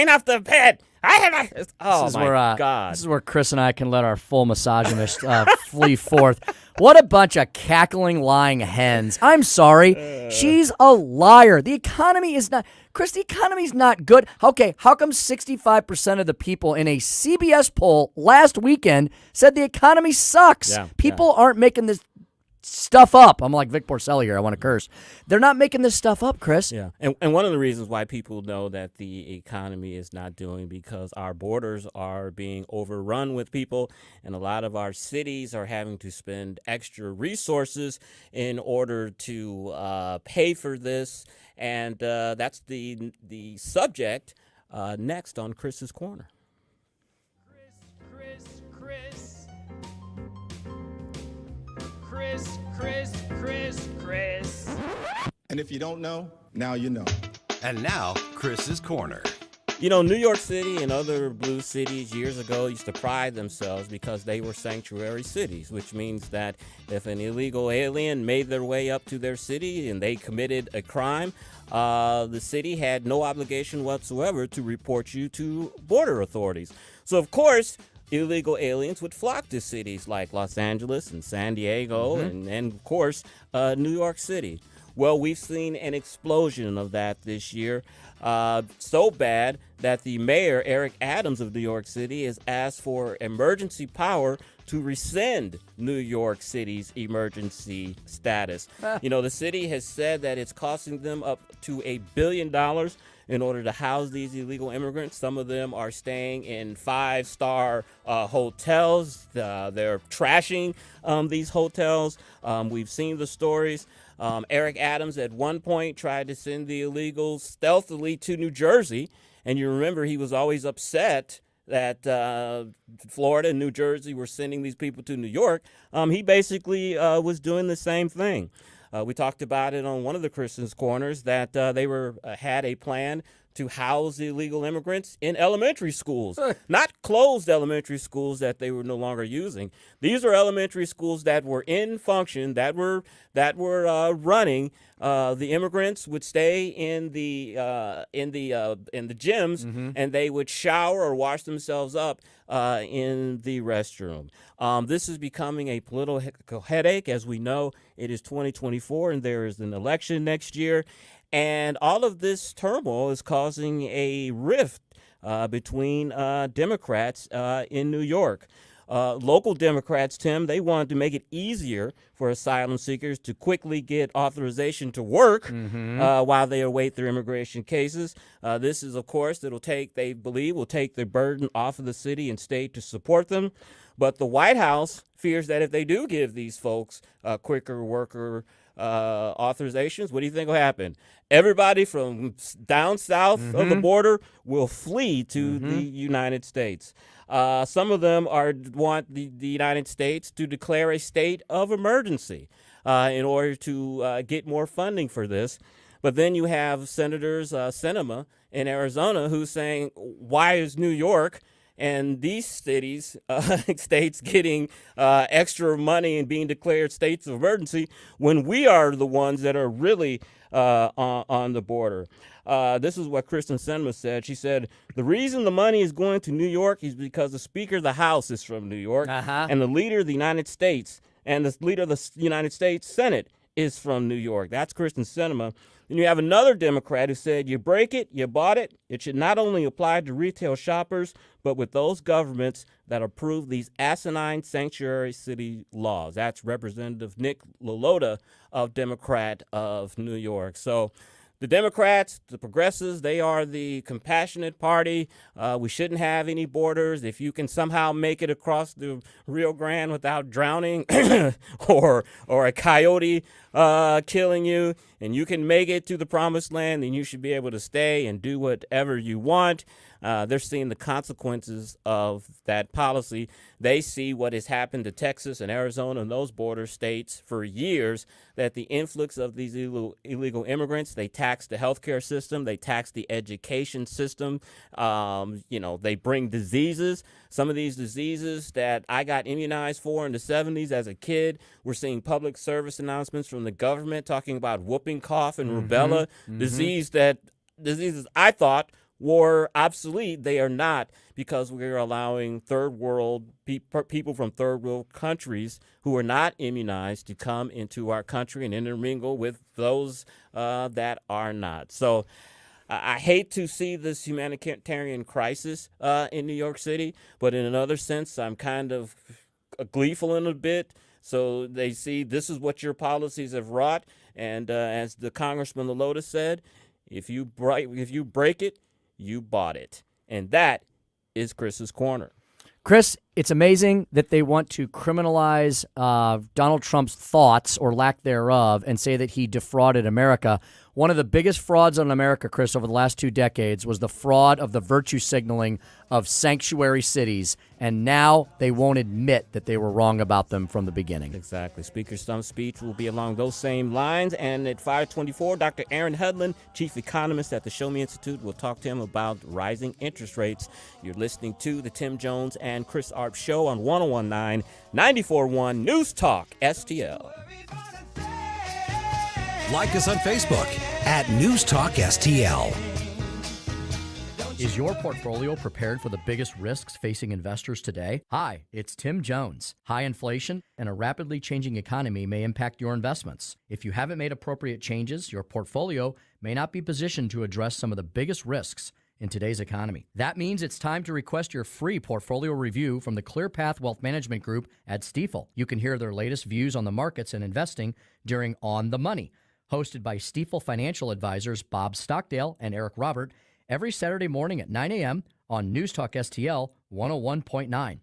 up the bed? Oh my God! This is where Chris and I can let our full misogynist flee forth. What a bunch of cackling, lying hens. I'm sorry. She's a liar. The economy is not... Chris, the economy's not good. Okay, how come 65% of the people in a CBS poll last weekend said the economy sucks? People aren't making this stuff up. I'm like Vic Porcelli here. I want to curse. They're not making this stuff up, Chris. Yeah, and one of the reasons why people know that the economy is not doing because our borders are being overrun with people, and a lot of our cities are having to spend extra resources in order to pay for this, and that's the subject next on Chris's Corner. Chris. And if you don't know, now you know. And now, Chris's Corner. You know, New York City and other blue cities years ago used to pride themselves because they were sanctuary cities, which means that if an illegal alien made their way up to their city and they committed a crime, the city had no obligation whatsoever to report you to border authorities. So, of course, illegal aliens would flock to cities like Los Angeles and San Diego and of course, New York City. Well, we've seen an explosion of that this year, so bad that the mayor, Eric Adams of New York City, has asked for emergency power to rescind New York City's emergency status. You know, the city has said that it's costing them up to $1 billion in order to house these illegal immigrants. Some of them are staying in 5-star hotels. They're trashing these hotels. We've seen the stories. Eric Adams at one point tried to send the illegals stealthily to New Jersey. And you remember he was always upset that Florida and New Jersey were sending these people to New York. He basically was doing the same thing. We talked about it on one of the Chris's Corners that they had a plan to house the illegal immigrants in elementary schools, not closed elementary schools that they were no longer using. These are elementary schools that were in function, that were running. The immigrants would stay in the gyms, and they would shower or wash themselves up in the restroom. This is becoming a political headache. As we know, it is 2024, and there is an election next year. And all of this turmoil is causing a rift between Democrats in New York. Local Democrats, Tim, they wanted to make it easier for asylum seekers to quickly get authorization to work while they await their immigration cases. This is, of course, they believe will take the burden off of the city and state to support them. But the White House fears that if they do give these folks quicker worker authorizations, what do you think will happen? Everybody from down south of the border will flee to the United States. Some of them want the United States to declare a state of emergency in order to get more funding for this. But then you have Senators Sinema in Arizona who's saying, why is New York and these states getting extra money and being declared states of emergency when we are the ones that are really on the border? This is what Kristen Sinema said. She said, the reason the money is going to New York is because the Speaker of the House is from New York, and the leader of the United States and the leader of the United States Senate is from New York. That's Kristen Sinema. Then you have another Democrat who said, you break it, you bought it. It should not only apply to retail shoppers, but with those governments that approve these asinine sanctuary city laws. That's Representative Nick LaLota of Democrat of New York. So the Democrats, the progressives, they are the compassionate party. We shouldn't have any borders. If you can somehow make it across the Rio Grande without drowning or a coyote killing you, and you can make it to the promised land, then you should be able to stay and do whatever you want. They're seeing the consequences of that policy. They see what has happened to Texas and Arizona and those border states for years, that the influx of these illegal immigrants, they tax the healthcare system, they tax the education system. They bring diseases. Some of these diseases that I got immunized for in the 70s as a kid, we're seeing public service announcements from the government talking about whooping cough and rubella, diseases I thought were obsolete. They are not, because we're allowing third world people from third world countries who are not immunized to come into our country and intermingle with those that are not. So I hate to see this humanitarian crisis in New York City, but in another sense, I'm kind of gleeful in a bit. So they see this is what your policies have wrought, and as the Congressman Lalotta said, if you break it, you bought it. And that is Chris's Corner. Chris, it's amazing that they want to criminalize Donald Trump's thoughts or lack thereof and say that he defrauded America. One of the biggest frauds on America, Chris, over the last 2 decades was the fraud of the virtue signaling of sanctuary cities, and now they won't admit that they were wrong about them from the beginning. Exactly. Speaker Stump's speech will be along those same lines, and at 5:24, Dr. Aaron Hudlin, chief economist at the Show Me Institute, will talk to him about rising interest rates. You're listening to the Tim Jones and Chris Arps Show on 101.9, 94.1 News Talk STL. Like us on Facebook at News Talk STL. Is your portfolio prepared for the biggest risks facing investors today? Hi, it's Tim Jones. High inflation and a rapidly changing economy may impact your investments. If you haven't made appropriate changes, your portfolio may not be positioned to address some of the biggest risks in today's economy. That means it's time to request your free portfolio review from the ClearPath Wealth Management Group at Stifel. You can hear their latest views on the markets and investing during On the Money, hosted by Stifel financial advisors Bob Stockdale and Eric Robert, every Saturday morning at 9 a.m. on News Talk STL 101.9.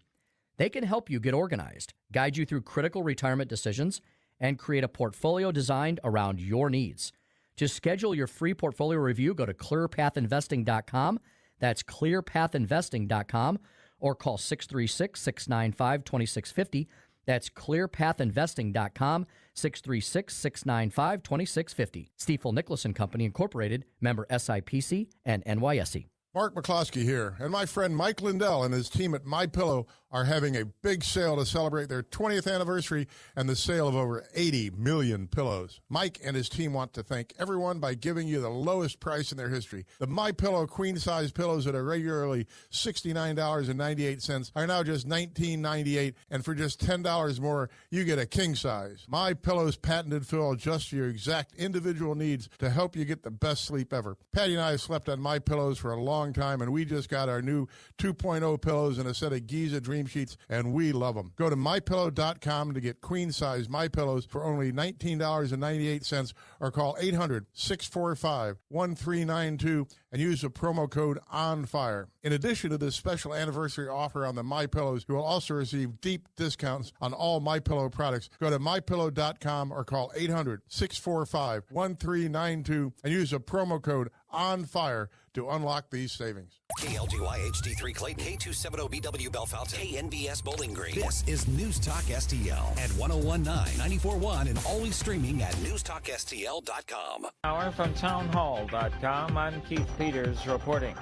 They can help you get organized, guide you through critical retirement decisions, and create a portfolio designed around your needs. To schedule your free portfolio review, go to clearpathinvesting.com. That's clearpathinvesting.com, or call 636-695-2650. That's clearpathinvesting.com, 636-695-2650. Stifel Nicholas & Company, Incorporated, member SIPC and NYSE. Mark McCloskey here, and my friend Mike Lindell and his team at MyPillow are having a big sale to celebrate their 20th anniversary and the sale of over 80 million pillows. Mike and his team want to thank everyone by giving you the lowest price in their history. The MyPillow queen-size pillows that are regularly $69.98 are now just $19.98, and for just $10 more, you get a king size. MyPillow's patented fill adjusts to your exact individual needs to help you get the best sleep ever. Patty and I have slept on MyPillows for a long time, and we just got our new 2.0 pillows and a set of Giza Dream Sheets, and we love them. Go to MyPillow.com to get queen-size MyPillows for only $19.98, or call 800-645-1392 and use the promo code ONFIRE. In addition to this special anniversary offer on the MyPillows, you will also receive deep discounts on all MyPillow products. Go to MyPillow.com or call 800-645-1392 and use the promo code ONFIRE to unlock these savings. KLGY HD3 Clayton, K270BW Bellefonte, KNBS Bowling Green. This is News Talk STL at 101.9, 94.1, and always streaming at newstalkstl.com. Hour from townhall.com. I'm Keith Peters reporting.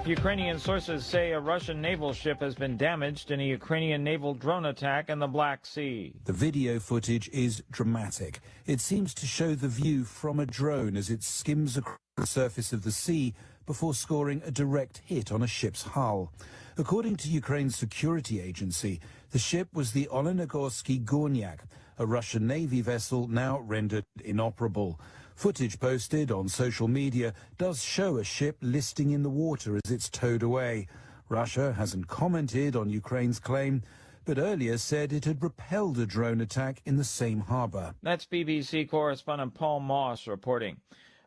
Ukrainian sources say a Russian naval ship has been damaged in a Ukrainian naval drone attack in the Black Sea. The video footage is dramatic. It seems to show the view from a drone as it skims across the surface of the sea before scoring a direct hit on a ship's hull. According to Ukraine's security agency, the ship was the Olenogorsky Gornyak, a Russian Navy vessel now rendered inoperable. Footage posted on social media does show a ship listing in the water as it's towed away. Russia hasn't commented on Ukraine's claim, but earlier said it had repelled a drone attack in the same harbor. That's BBC correspondent Paul Moss reporting.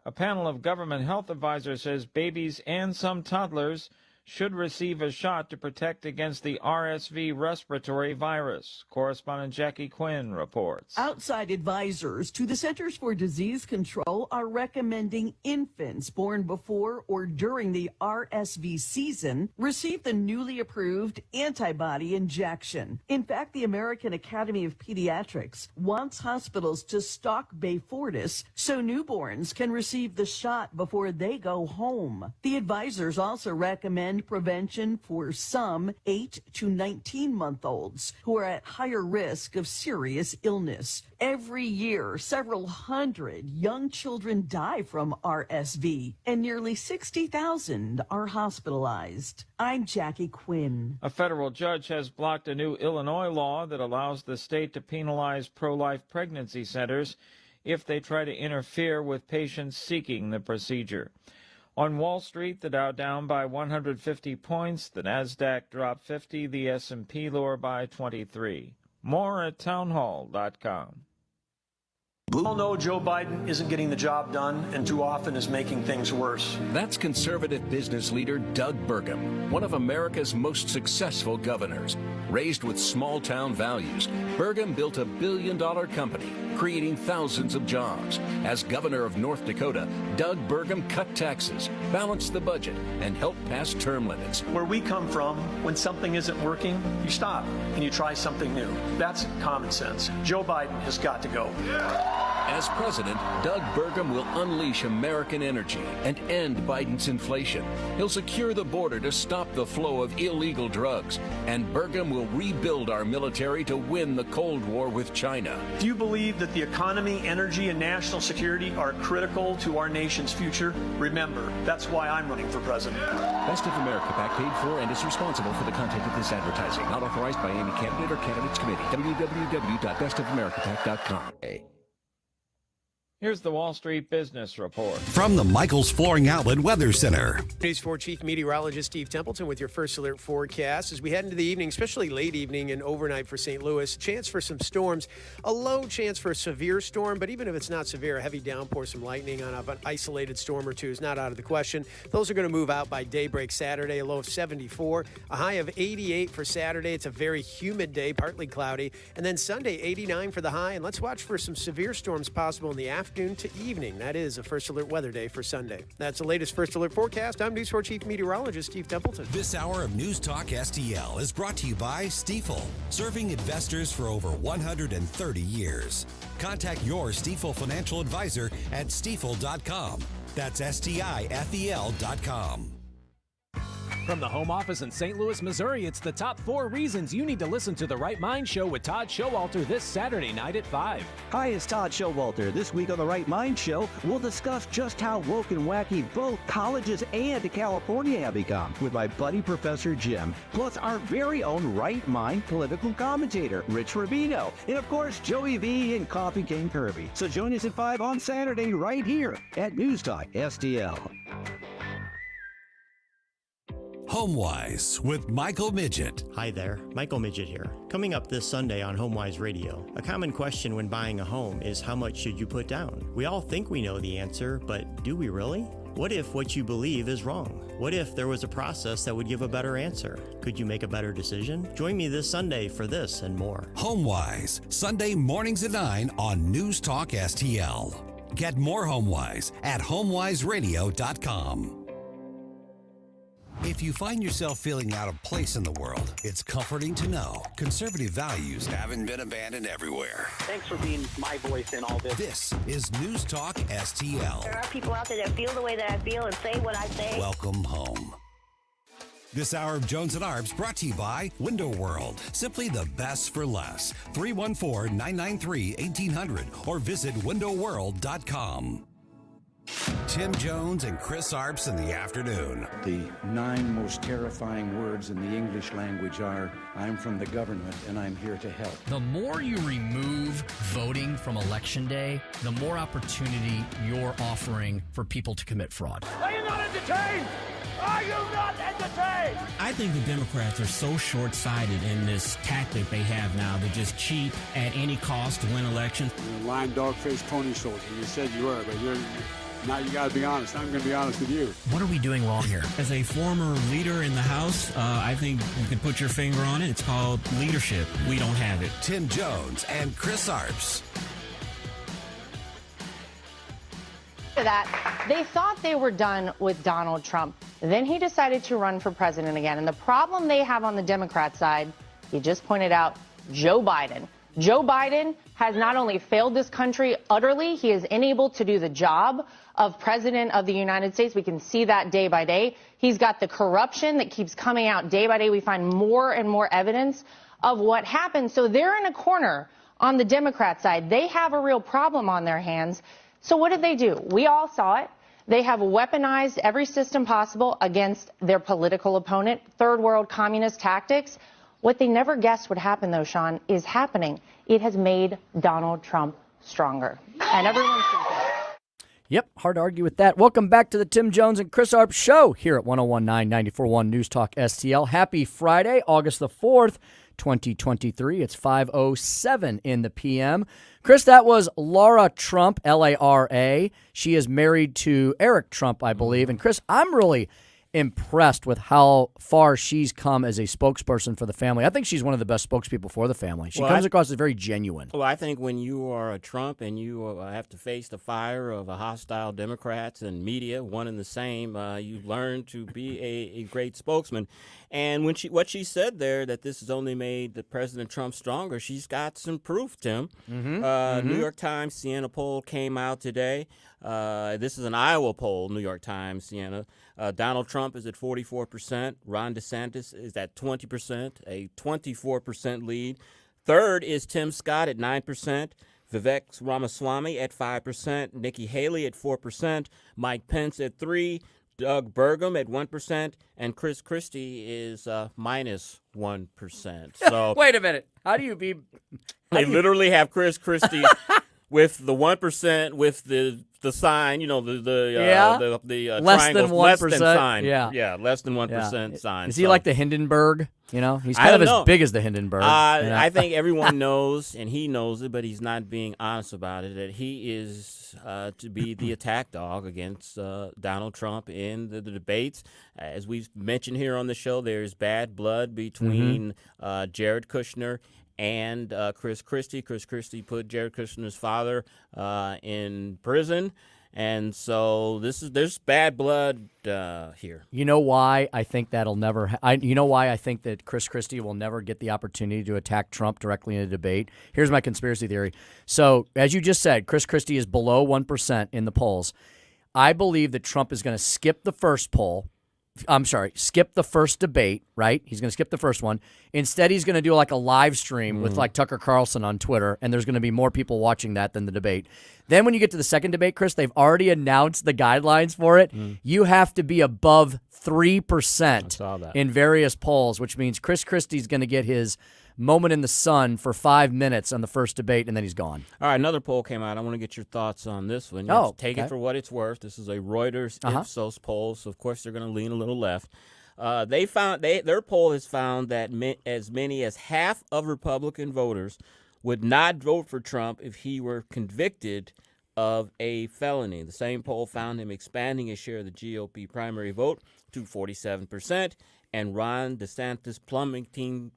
A panel of government health advisors says babies and some toddlers should receive a shot to protect against the RSV respiratory virus. Correspondent Jackie Quinn reports. Outside advisors to the Centers for Disease Control are recommending infants born before or during the RSV season receive the newly approved antibody injection. In fact, the American Academy of Pediatrics wants hospitals to stock Beyfortus so newborns can receive the shot before they go home. The advisors also recommend prevention for some 8 to 19-month-olds who are at higher risk of serious illness. Every year, several hundred young children die from RSV, and nearly 60,000 are hospitalized. I'm Jackie Quinn. A federal judge has blocked a new Illinois law that allows the state to penalize pro-life pregnancy centers if they try to interfere with patients seeking the procedure. On Wall Street, the Dow down by 150 points, the Nasdaq dropped 50, the S&P lower by 23. More at townhall.com. We all know Joe Biden isn't getting the job done and too often is making things worse. That's conservative business leader Doug Burgum, one of America's most successful governors. Raised with small-town values, Burgum built a billion-dollar company, creating thousands of jobs. As governor of North Dakota, Doug Burgum cut taxes, balanced the budget, and helped pass term limits. Where we come from, when something isn't working, you stop and you try something new. That's common sense. Joe Biden has got to go. As president, Doug Burgum will unleash American energy and end Biden's inflation. He'll secure the border to stop the flow of illegal drugs. And Burgum will rebuild our military to win the Cold War with China. Do you believe that the economy, energy, and national security are critical to our nation's future? Remember, that's why I'm running for president. Best of America PAC paid for and is responsible for the content of this advertising. Not authorized by any candidate or candidates committee. www.bestofamericapac.com. Here's the Wall Street Business Report. From the Michaels Flooring Outlet Weather Center. News 4 Chief Meteorologist Steve Templeton with your first alert forecast. As we head into the evening, especially late evening and overnight for St. Louis, chance for some storms. A low chance for a severe storm, but even if it's not severe, a heavy downpour, some lightning on an isolated storm or two is not out of the question. Those are going to move out by daybreak Saturday, a low of 74, a high of 88 for Saturday. It's a very humid day, partly cloudy. And then Sunday, 89 for the high. And let's watch for some severe storms possible in the afternoon to evening. That is a First Alert weather day for Sunday. That's the latest First Alert forecast. I'm News 4 Chief Meteorologist Steve Templeton. This hour of News Talk STL is brought to you by Stifel, serving investors for over 130 years. Contact your Stifel financial advisor at stifel.com. That's STIFEL.com. From the home office in St. Louis, Missouri, it's the top 4 reasons you need to listen to The Right Mind Show with Todd Showalter this Saturday night at 5. Hi, it's Todd Showalter. This week on The Right Mind Show, we'll discuss just how woke and wacky both colleges and California have become with my buddy Professor Jim, plus our very own Right Mind political commentator, Rich Rubino, and of course, Joey V and Coffee King Kirby. So join us at 5 on Saturday right here at News Talk STL. HomeWise with Michael Midget. Hi there, Michael Midget here. Coming up this Sunday on HomeWise Radio, a common question when buying a home is how much should you put down? We all think we know the answer, but do we really? What if what you believe is wrong? What if there was a process that would give a better answer? Could you make a better decision? Join me this Sunday for this and more. HomeWise, Sunday mornings at 9 on News Talk STL. Get more HomeWise at homewiseradio.com. If you find yourself feeling out of place in the world, it's comforting to know conservative values haven't been abandoned everywhere. Thanks for being my voice in all this. This is News Talk STL. There are people out there that feel the way that I feel and say what I say. Welcome home. This hour of Jones and Arps brought to you by Window World. Simply the best for less. 314-993-1800 or visit windowworld.com. Tim Jones and Chris Arps in the afternoon. The 9 most terrifying words in the English language are, I'm from the government and I'm here to help. The more you remove voting from Election Day, the more opportunity you're offering for people to commit fraud. Are you not entertained? Are you not entertained? I think the Democrats are so short-sighted in this tactic they have now to just cheat at any cost to win elections. You're a lying, dog-faced pony soldier. You said you were, but you're Now you got to be honest. I'm going to be honest with you. What are we doing wrong here? As a former leader in the House, I think you can put your finger on it. It's called leadership. We don't have it. Tim Jones and Chris Arps. That they thought they were done with Donald Trump. Then he decided to run for president again. And the problem they have on the Democrat side, he just pointed out, Joe Biden. Joe Biden has not only failed this country utterly, he is unable to do the job of president of the United States. We can see that day by day. He's got the corruption that keeps coming out day by day. We find more and more evidence of what happened. So they're in a corner on the Democrat side. They have a real problem on their hands. So what did they do? We all saw it. They have weaponized every system possible against their political opponent, third world communist tactics. What they never guessed would happen, though, Sean, is happening. It has made Donald Trump stronger. And everyone sees it. Yep, hard to argue with that. Welcome back to the Tim Jones and Chris Arps Show here at 101.9 94.1 News Talk STL. Happy Friday, August the 4th, 2023. It's 5:07 in the p.m. Chris, that was Lara Trump, Lara. She is married to Eric Trump, I believe. And Chris, I'm really impressed with how far she's come as a spokesperson for the family. I think she's one of the best spokespeople for the family. She comes across as very genuine. Well, I think when you are a Trump and you have to face the fire of a hostile Democrats and media, one and the same, you learn to be a great spokesman. And when what she said there, that this has only made the President Trump stronger, she's got some proof, Tim. New York Times Siena poll came out today. This is an Iowa poll, New York Times, Siena. Donald Trump is at 44%. Ron DeSantis is at 20%, a 24% lead. Third is Tim Scott at 9%. Vivek Ramaswamy at 5%. Nikki Haley at 4%. Mike Pence at 3%. Doug Burgum at 1%. And Chris Christie is minus 1%. So wait a minute. How do you be? They literally have Chris Christie with the 1%, with the sign, the less triangle, than 1%. Less than sign. Yeah, less than 1% sign. Is he like the Hindenburg? He's kind of as big as the Hindenburg. I think everyone knows, and he knows it, but he's not being honest about it, that he is to be the attack dog against Donald Trump in the debates. As we've mentioned here on the show, there's bad blood between Jared Kushner and Chris Christie. Chris Christie put Jared Kushner's father in prison. And so there's bad blood here. You know why I think that'll never you know why I think that Chris Christie will never get the opportunity to attack Trump directly in a debate? Here's my conspiracy theory. So, as you just said, Chris Christie is below 1% in the polls. I believe that Trump is going to skip the first poll. Skip the first debate, right? He's going to skip the first one. Instead, he's going to do like a live stream with like Tucker Carlson on Twitter, and there's going to be more people watching that than the debate. Then when you get to the second debate, Chris, they've already announced the guidelines for it. You have to be above 3% in various polls, which means Chris Christie's going to get his moment in the sun for 5 minutes on the first debate, and then he's gone. All right, another poll came out. I want to get your thoughts on this one. Take it for what it's worth. This is a Reuters Ipsos poll, so of course they're going to lean a little left. Their poll has found that as many as half of Republican voters would not vote for Trump if he were convicted of a felony. The same poll found him expanding his share of the GOP primary vote to 47%. And Ron DeSantis plummeting,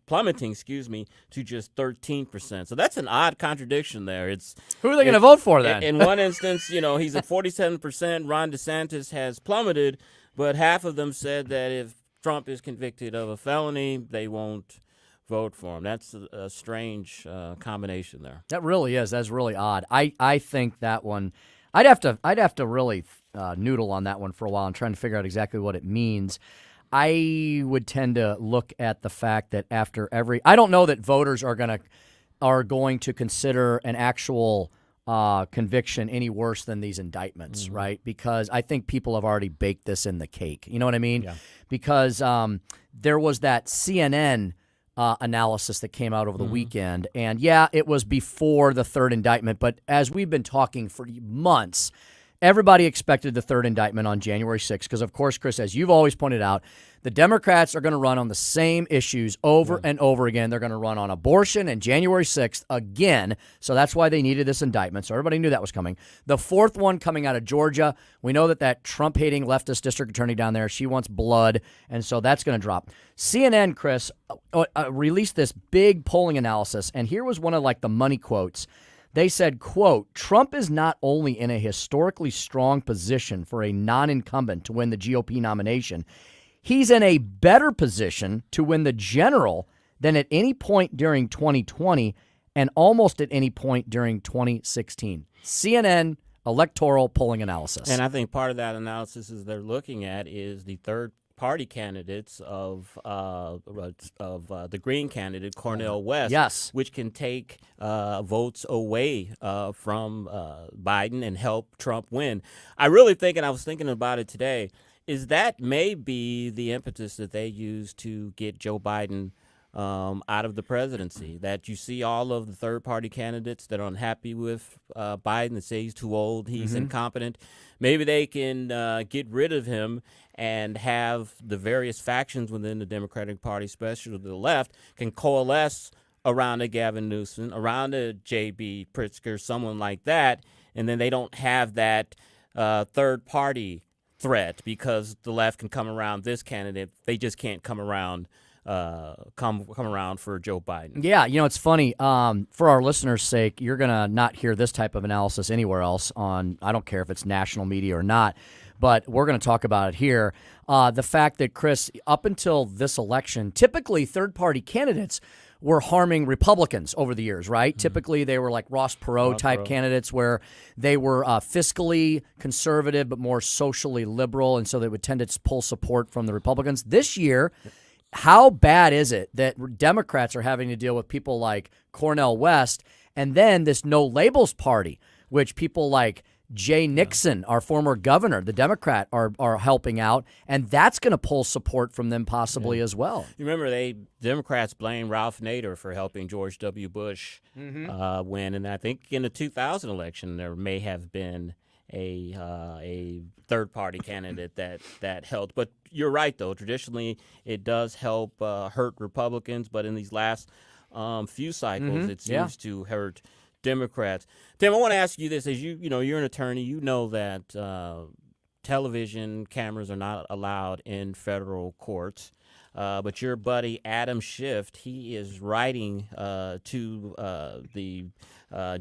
to just 13%. So that's an odd contradiction there. Who are they going to vote for then? In one instance, he's at 47%. Ron DeSantis has plummeted, but half of them said that if Trump is convicted of a felony, they won't vote for him. That's a strange combination there. That really is. That's really odd. I think that one, I'd have to really noodle on that one for a while and trying to figure out exactly what it means. I would tend to look at the fact that after I don't know that voters are going to consider an actual conviction any worse than these indictments, right? Because I think people have already baked this in the cake. You know what I mean? Yeah. Because there was that CNN analysis that came out over the weekend, and it was before the third indictment. But as we've been talking for months, Everybody expected the third indictment on January 6th because, of course, Chris, as you've always pointed out, the Democrats are going to run on the same issues over and over again. They're going to run on abortion and January 6th again. So that's why they needed this indictment. So everybody knew that was coming. The fourth one coming out of Georgia, we know that Trump-hating leftist district attorney down there, she wants blood, and so that's going to drop. CNN, Chris, released this big polling analysis, and here was one of the money quotes. They said, quote, Trump is not only in a historically strong position for a non-incumbent to win the GOP nomination, he's in a better position to win the general than at any point during 2020 and almost at any point during 2016. CNN electoral polling analysis. And I think part of that analysis is they're looking at is the third party candidates of the Green candidate, Cornel West, yes, which can take votes away from Biden and help Trump win. I really think, and I was thinking about it today, is that may be the impetus that they use to get Joe Biden out of the presidency, that you see all of the third-party candidates that are unhappy with Biden, that say he's too old, he's incompetent. Maybe they can get rid of him and have the various factions within the Democratic Party, especially the left, can coalesce around a Gavin Newsom, around a J.B. Pritzker, someone like that, and then they don't have that third-party threat because the left can come around this candidate. They just can't come around come around for Joe Biden. Yeah, it's funny. For our listeners' sake, you're going to not hear this type of analysis anywhere else on, I don't care if it's national media or not, but we're going to talk about it here. The fact that, Chris, up until this election, typically third-party candidates were harming Republicans over the years, right? Typically, they were like Ross Perot-type candidates where they were fiscally conservative but more socially liberal, and so they would tend to pull support from the Republicans. This year, how bad is it that Democrats are having to deal with people like Cornel West and then this No Labels Party, which people like Jay Nixon, our former governor, the Democrat, are helping out, and that's going to pull support from them possibly as well. You remember Democrats blame Ralph Nader for helping George W. Bush win, and I think in the 2000 election there may have been a third-party candidate that helped. But you're right, though. Traditionally, it does help hurt Republicans, but in these last few cycles, it seems to hurt Democrats. Tim, I want to ask you this: as you're an attorney, you know that television cameras are not allowed in federal courts. But your buddy Adam Schiff, he is writing to the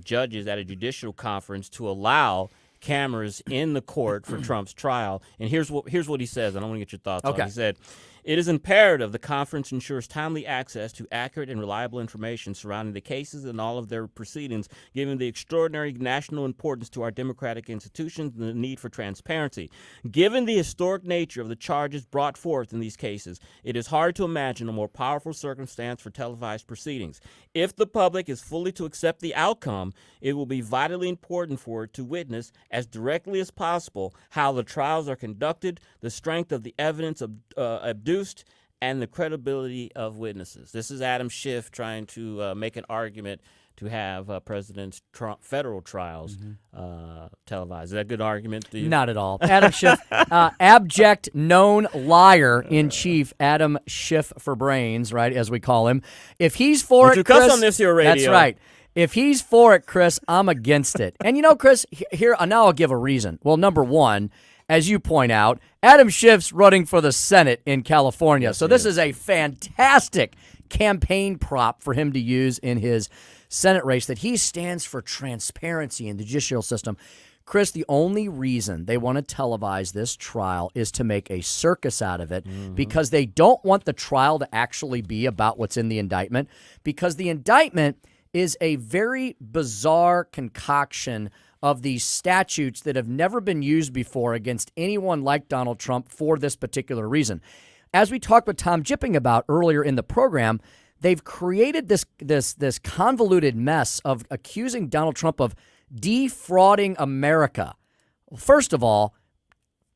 judges at a judicial conference to allow cameras in the court for Trump's trial. And here's what he says, and I want to get your thoughts on it. He said, "It is imperative the conference ensures timely access to accurate and reliable information surrounding the cases and all of their proceedings, given the extraordinary national importance to our democratic institutions and the need for transparency. Given the historic nature of the charges brought forth in these cases, it is hard to imagine a more powerful circumstance for televised proceedings. If the public is fully to accept the outcome, it will be vitally important for it to witness as directly as possible how the trials are conducted, the strength of the evidence adduced, and the credibility of witnesses." This is Adam Schiff trying to make an argument to have President Trump federal trials televised. Is that a good argument? Not at all. Adam Schiff, abject, known liar in chief, Adam Schiff for brains, right, as we call him. If he's for it, Chris, on this here radio. That's right. If he's for it, Chris, I'm against it. And Chris, here now I'll give a reason. Well, number one, as you point out, Adam Schiff's running for the Senate in California. So this is a fantastic campaign prop for him to use in his Senate race, that he stands for transparency in the judicial system. Chris, the only reason they want to televise this trial is to make a circus out of it, because they don't want the trial to actually be about what's in the indictment, because the indictment is a very bizarre concoction of these statutes that have never been used before against anyone like Donald Trump for this particular reason. As we talked with Tom Jipping about earlier in the program, they've created this convoluted mess of accusing Donald Trump of defrauding America. First of all,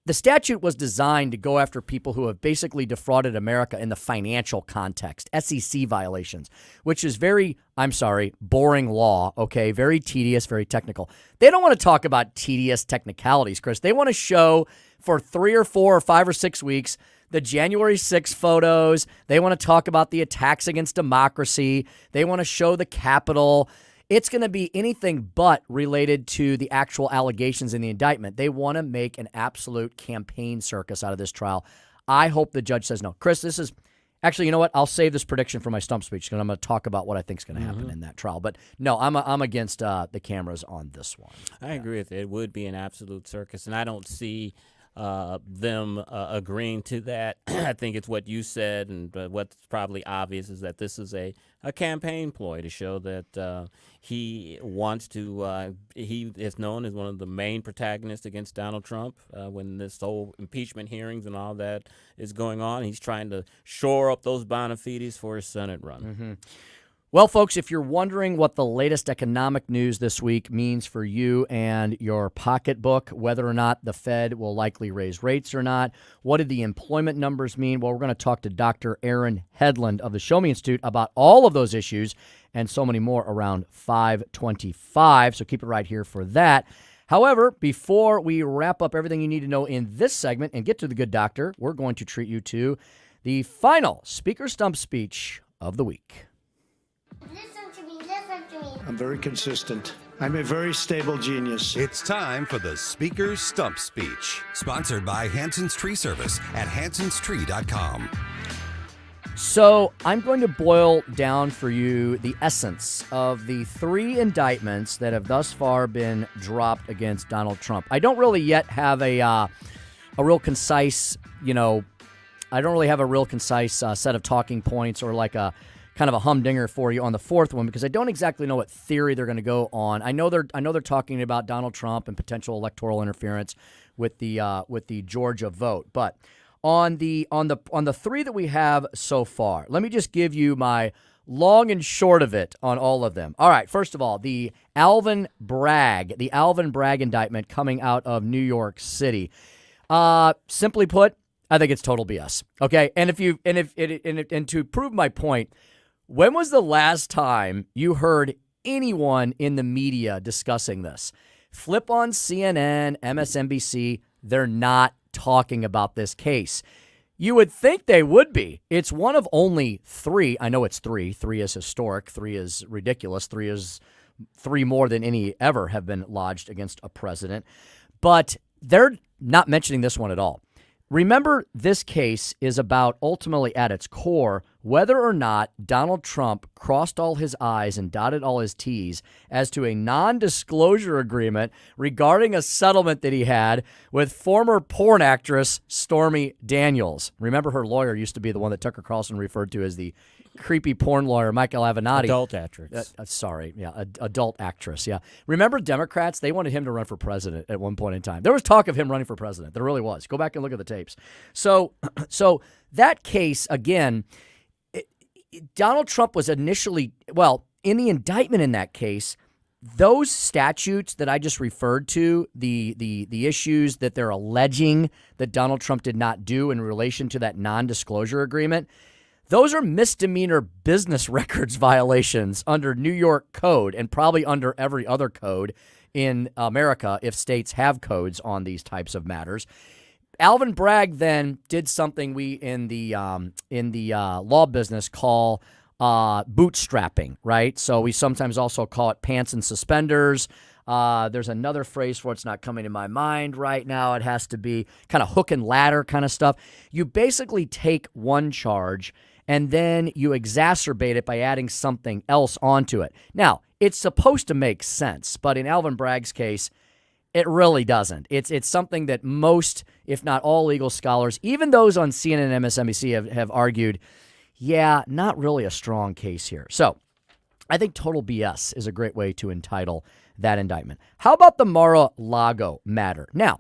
the statute was designed to go after people who have basically defrauded America in the financial context, SEC violations, which is very, I'm sorry, boring law, okay? Very tedious, very technical. They don't want to talk about tedious technicalities, Chris. They want to show for 3 or 4 or 5 or 6 weeks the January 6th photos. They want to talk about the attacks against democracy. They want to show the Capitol. It's going to be anything but related to the actual allegations in the indictment. They want to make an absolute campaign circus out of this trial. I hope the judge says no. Chris, this is actually, you know what? I'll save this prediction for my stump speech because I'm going to talk about what I think is going to happen in that trial. But no, I'm against the cameras on this one. I agree with it. It would be an absolute circus, and I don't see them agreeing to that. I think it's what you said, and what's probably obvious is that this is a campaign ploy to show that he wants to, he is known as one of the main protagonists against Donald Trump when this whole impeachment hearings and all that is going on. He's trying to shore up those bona fides for his Senate run. Mm-hmm. Well, folks, if you're wondering what the latest economic news this week means for you and your pocketbook, whether or not the Fed will likely raise rates or not, what did the employment numbers mean? Well, we're going to talk to Dr. Aaron Hedlund of the Show Me Institute about all of those issues and so many more around 5:25. So keep it right here for that. However, before we wrap up everything you need to know in this segment and get to the good doctor, we're going to treat you to the final Speaker Stump speech of the week. Listen to me, listen to me. I'm very consistent. I'm a very stable genius. It's time for the Speaker's Stump Speech, sponsored by Hanson's Tree Service at hansonstree.com. So I'm going to boil down for you the essence of the 3 indictments that have thus far been dropped against Donald Trump. I don't really yet have a real concise, I don't really have a real concise set of talking points or like a kind of a humdinger for you on the 4th one because I don't exactly know what theory they're going to go on. I know they're talking about Donald Trump and potential electoral interference with the Georgia vote, but on the 3 that we have so far, let me just give you my long and short of it on all of them. All right, first of all, the Alvin Bragg indictment coming out of New York City. Simply put, I think it's total BS. Okay, and to prove my point, when was the last time you heard anyone in the media discussing this? Flip on CNN, MSNBC, they're not talking about this case. You would think they would be. It's one of only 3. I know it's 3. 3 is historic. 3 is ridiculous. 3 is 3 more than any ever have been lodged against a president. But they're not mentioning this one at all. Remember, this case is about, ultimately at its core, whether or not Donald Trump crossed all his I's and dotted all his T's as to a non-disclosure agreement regarding a settlement that he had with former porn actress Stormy Daniels. Remember, her lawyer used to be the one that Tucker Carlson referred to as the creepy porn lawyer, Michael Avenatti. Adult actress. Adult actress, yeah. Remember Democrats? They wanted him to run for president at one point in time. There was talk of him running for president. There really was. Go back and look at the tapes. So that case, again, Donald Trump was initially, in the indictment in that case, those statutes that I just referred to, the issues that they're alleging that Donald Trump did not do in relation to that non-disclosure agreement, those are misdemeanor business records violations under New York code and probably under every other code in America if states have codes on these types of matters. Alvin Bragg then did something we in the law business call bootstrapping, right? So we sometimes also call it pants and suspenders. There's another phrase for it's not coming to my mind right now. It has to be kind of hook and ladder kind of stuff. You basically take one charge and then you exacerbate it by adding something else onto it. Now, it's supposed to make sense, but in Alvin Bragg's case, it really doesn't. It's something that most, if not all legal scholars, even those on CNN and MSNBC have argued, not really a strong case here. So I think total BS is a great way to entitle that indictment. How about the Mar-a-Lago matter? Now,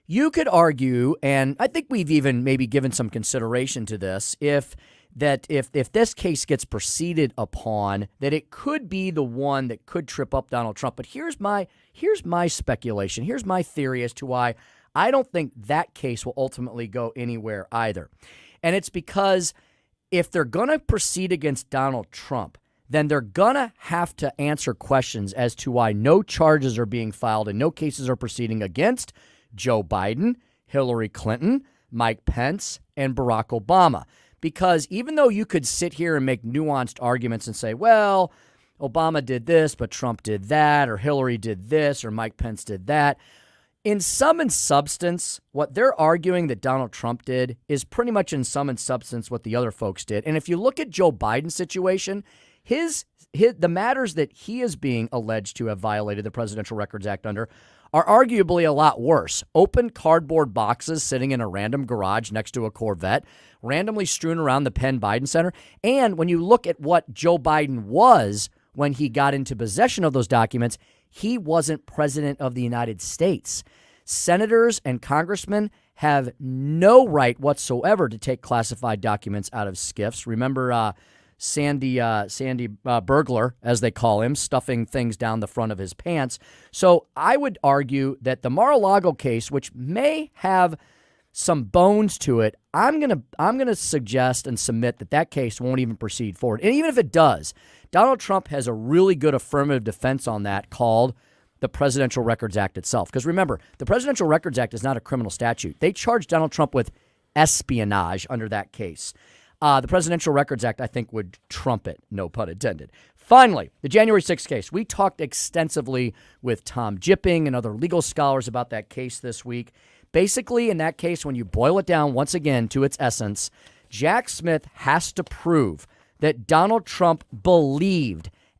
you could argue, and I think we've even maybe given some consideration to this, if this case gets proceeded upon, that it could be the one that could trip up Donald Trump. But here's my speculation. Here's my theory as to why I don't think that case will ultimately go anywhere either. And it's because if they're going to proceed against Donald Trump, then they're going to have to answer questions as to why no charges are being filed and no cases are proceeding against Joe Biden, Hillary Clinton, Mike Pence, and Barack Obama. Because even though you could sit here and make nuanced arguments and say, well, Obama did this, but Trump did that, or Hillary did this, or Mike Pence did that, in sum and substance, what they're arguing that Donald Trump did is pretty much in sum and substance what the other folks did. And if you look at Joe Biden's situation, the matters that he is being alleged to have violated the Presidential Records Act under are arguably a lot worse. Open cardboard boxes sitting in a random garage next to a Corvette, randomly strewn around the Penn Biden Center. And when you look at what Joe Biden was when he got into possession of those documents, he wasn't president of the United States. Senators and congressmen have no right whatsoever to take classified documents out of SCIFs. Remember Sandy Burglar, as they call him, stuffing things down the front of his pants. So I would argue that the Mar-a-Lago case, which may have some bones to it, I'm gonna suggest and submit that case won't even proceed forward. And even if it does, Donald Trump has a really good affirmative defense on that called the Presidential Records Act itself. Because remember, the Presidential Records Act is not a criminal statute. They charged Donald Trump with espionage under that case. The Presidential Records Act, I think, would trump it, no pun intended. Finally, the January 6th case. We talked extensively with Tom Jipping and other legal scholars about that case this week. Basically, in that case, when you boil it down once again to its essence, Jack Smith has to prove that Donald Trump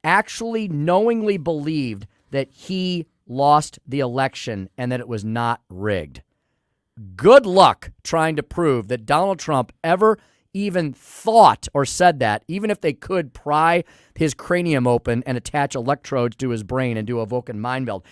actually knowingly believed that he lost the election and that it was not rigged. Good luck trying to prove that Donald Trump ever even thought or said that, even if they could pry his cranium open and attach electrodes to his brain and do a Vulcan mind meld.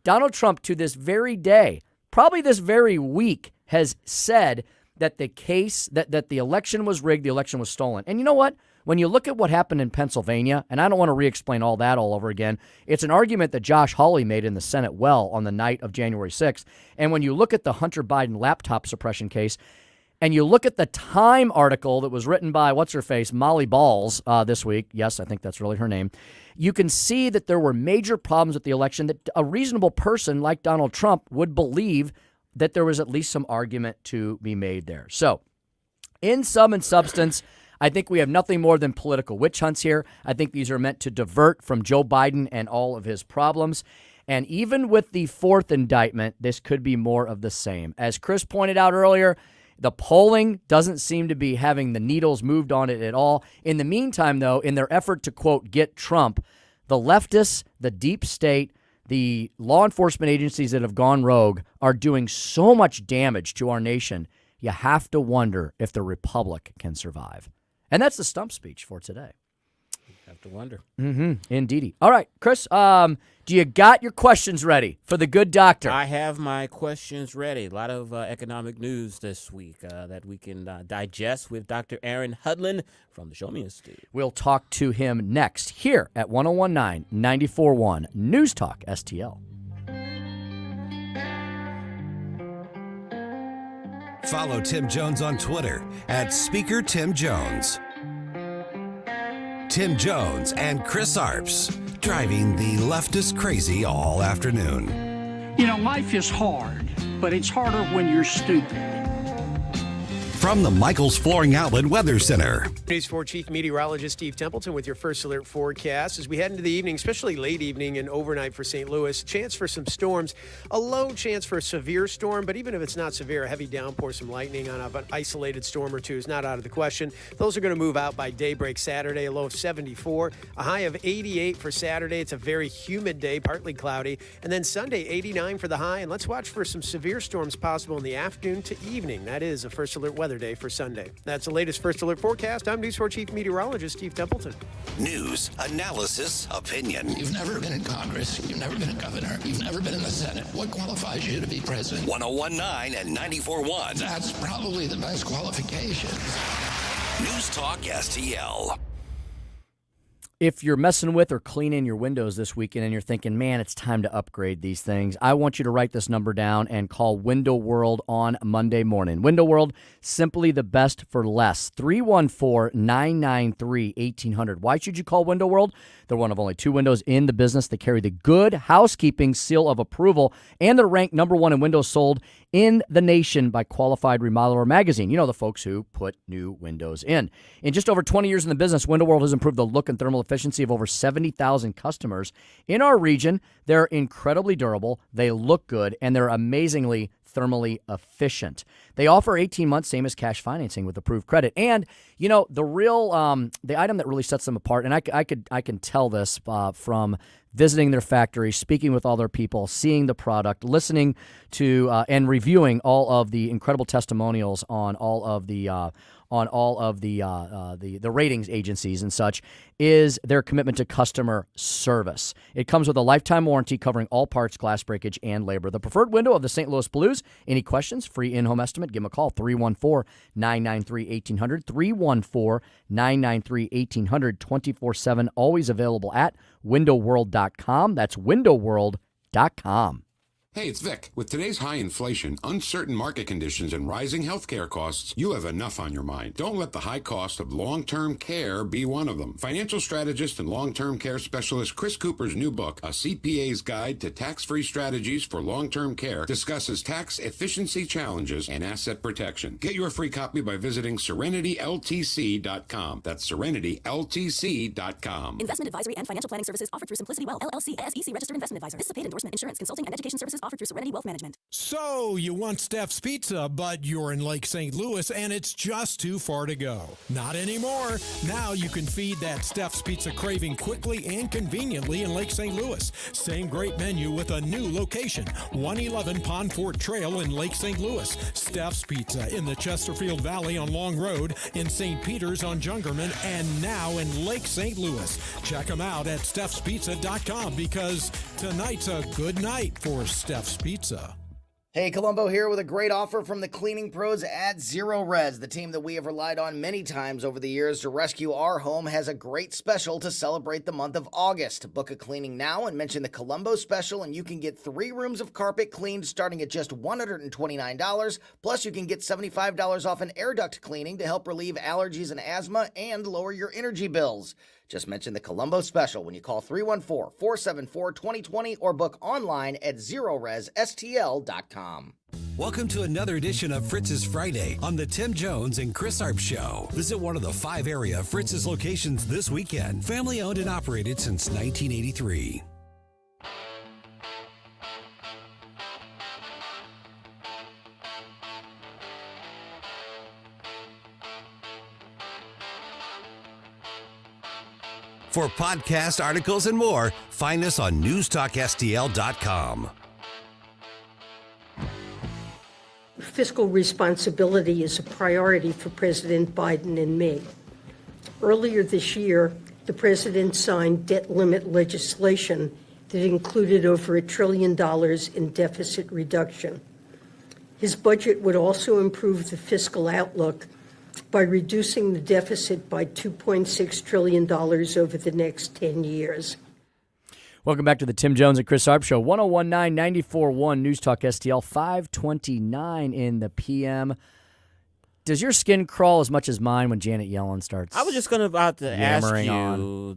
Donald Trump, to this very day, probably this very week, has said that the case, that the election was rigged, the election was stolen. And you know what? When you look at what happened in Pennsylvania, and I don't want to re-explain all that all over again, it's an argument that Josh Hawley made in the Senate on the night of January 6th. And when you look at the Hunter Biden laptop suppression case, and you look at the Time article that was written by, what's-her-face, Molly Balls this week, yes, I think that's really her name, you can see that there were major problems with the election that a reasonable person like Donald Trump would believe that there was at least some argument to be made there. So, in sum and substance, I think we have nothing more than political witch hunts here. I think these are meant to divert from Joe Biden and all of his problems. And even with the fourth indictment, this could be more of the same. As Chris pointed out earlier, the polling doesn't seem to be having the needles moved on it at all. In the meantime, though, in their effort to, quote, get Trump, the leftists, the deep state, the law enforcement agencies that have gone rogue are doing so much damage to our nation, you have to wonder if the republic can survive. And that's the stump speech for today. Have to wonder. Indeedy. All right, Chris, do you got your questions ready for the good doctor? I have my questions ready. A lot of economic news this week that we can digest with Dr. Aaron Hudlin from the Show Me Institute. We'll talk to him next here at 1019 94.1 News Talk STL. Follow Tim Jones on Twitter at Speaker Tim Jones. Tim Jones and Chris Arps, driving the leftists crazy all afternoon. You know, life is hard, but it's harder when you're stupid. From the Michaels Flooring Outlet Weather Center. News 4 Chief Meteorologist Steve Templeton with your first alert forecast. As we head into the evening, especially late evening and overnight for St. Louis, chance for some storms. A low chance for a severe storm, but even if it's not severe, a heavy downpour, some lightning on an isolated storm or two is not out of the question. Those are going to move out by daybreak Saturday, a low of 74, a high of 88 for Saturday. It's a very humid day, partly cloudy. And then Sunday, 89 for the high. And let's watch for some severe storms possible in the afternoon to evening. That is a first alert weather day for Sunday. That's the latest First Alert forecast. I'm News 4 Chief Meteorologist Steve Templeton. News, analysis, opinion. You've never been in Congress. You've never been a governor. You've never been in the Senate. What qualifies you to be president? 1019 and 94.1. That's probably the best qualification. News Talk STL. If you're messing with or cleaning your windows this weekend and you're thinking, man, it's time to upgrade these things, I want you to write this number down and call Window World on Monday morning. Window World, simply the best for less. 314-993-1800. Why should you call Window World? They're one of only 2 windows in the business that carry the Good Housekeeping seal of approval, and they're ranked number 1 in windows sold in the nation by Qualified Remodeler magazine. You know, the folks who put new windows in. In just over 20 years in the business, Window World has improved the look and thermal efficiency of over 70,000 customers. In our region, they're incredibly durable, they look good, and they're amazingly thermally efficient. They offer 18 months, same as cash financing with approved credit. And, you know, the item that really sets them apart, and I can tell this from visiting their factory, speaking with all their people, seeing the product, listening to and reviewing all of the incredible testimonials on all of the ratings agencies and such, is their commitment to customer service. It comes with a lifetime warranty covering all parts, glass breakage, and labor. The preferred window of the St. Louis Blues. Any questions? Free in-home estimate. Give them a call, 314-993-1800, 314-993-1800, 24/7, always available at windowworld.com. That's windowworld.com. Hey, it's Vic. With today's high inflation, uncertain market conditions, and rising healthcare costs, you have enough on your mind. Don't let the high cost of long-term care be one of them. Financial strategist and long-term care specialist Chris Cooper's new book, A CPA's Guide to Tax-Free Strategies for Long-Term Care, discusses tax efficiency challenges and asset protection. Get your free copy by visiting SerenityLTC.com. That's SerenityLTC.com. Investment advisory and financial planning services offered through Simplicity Wealth, LLC, SEC registered investment advisor. This is a paid endorsement. Insurance, consulting, and education services offered through Serenity Wealth Management. So, you want Steph's Pizza, but you're in Lake St. Louis and it's just too far to go. Not anymore. Now you can feed that Steph's Pizza craving quickly and conveniently in Lake St. Louis. Same great menu with a new location. 111 Pond Fort Trail in Lake St. Louis. Steph's Pizza in the Chesterfield Valley on Long Road, in St. Peter's on Jungerman, and now in Lake St. Louis. Check them out at Steph'sPizza.com because tonight's a good night for Steph's Pizza. Hey, Columbo here with a great offer from the cleaning pros at Zero Res. The team that we have relied on many times over the years to rescue our home has a great special to celebrate the month of August. Book a cleaning now and mention the Columbo special, and you can get 3 rooms of carpet cleaned starting at just $129. Plus, you can get $75 off an air duct cleaning to help relieve allergies and asthma and lower your energy bills. Just mention the Columbo special when you call 314-474-2020 or book online at ZeroResSTL.com. Welcome to another edition of Fritz's Friday on the Tim Jones and Chris Arps Show. Visit one of the 5 area Fritz's locations this weekend. Family owned and operated since 1983. For podcast articles and more, find us on newstalkstl.com. Fiscal responsibility is a priority for President Biden and me. Earlier this year, the president signed debt limit legislation that included over $1 trillion in deficit reduction. His budget would also improve the fiscal outlook by reducing the deficit by $2.6 trillion over the next 10 years. Welcome back to the Tim Jones and Chris Arps Show, 1019-94.1 News Talk STL, 5:29 in the PM. Does your skin crawl as much as mine when Janet Yellen starts? I was just about to ask you, on?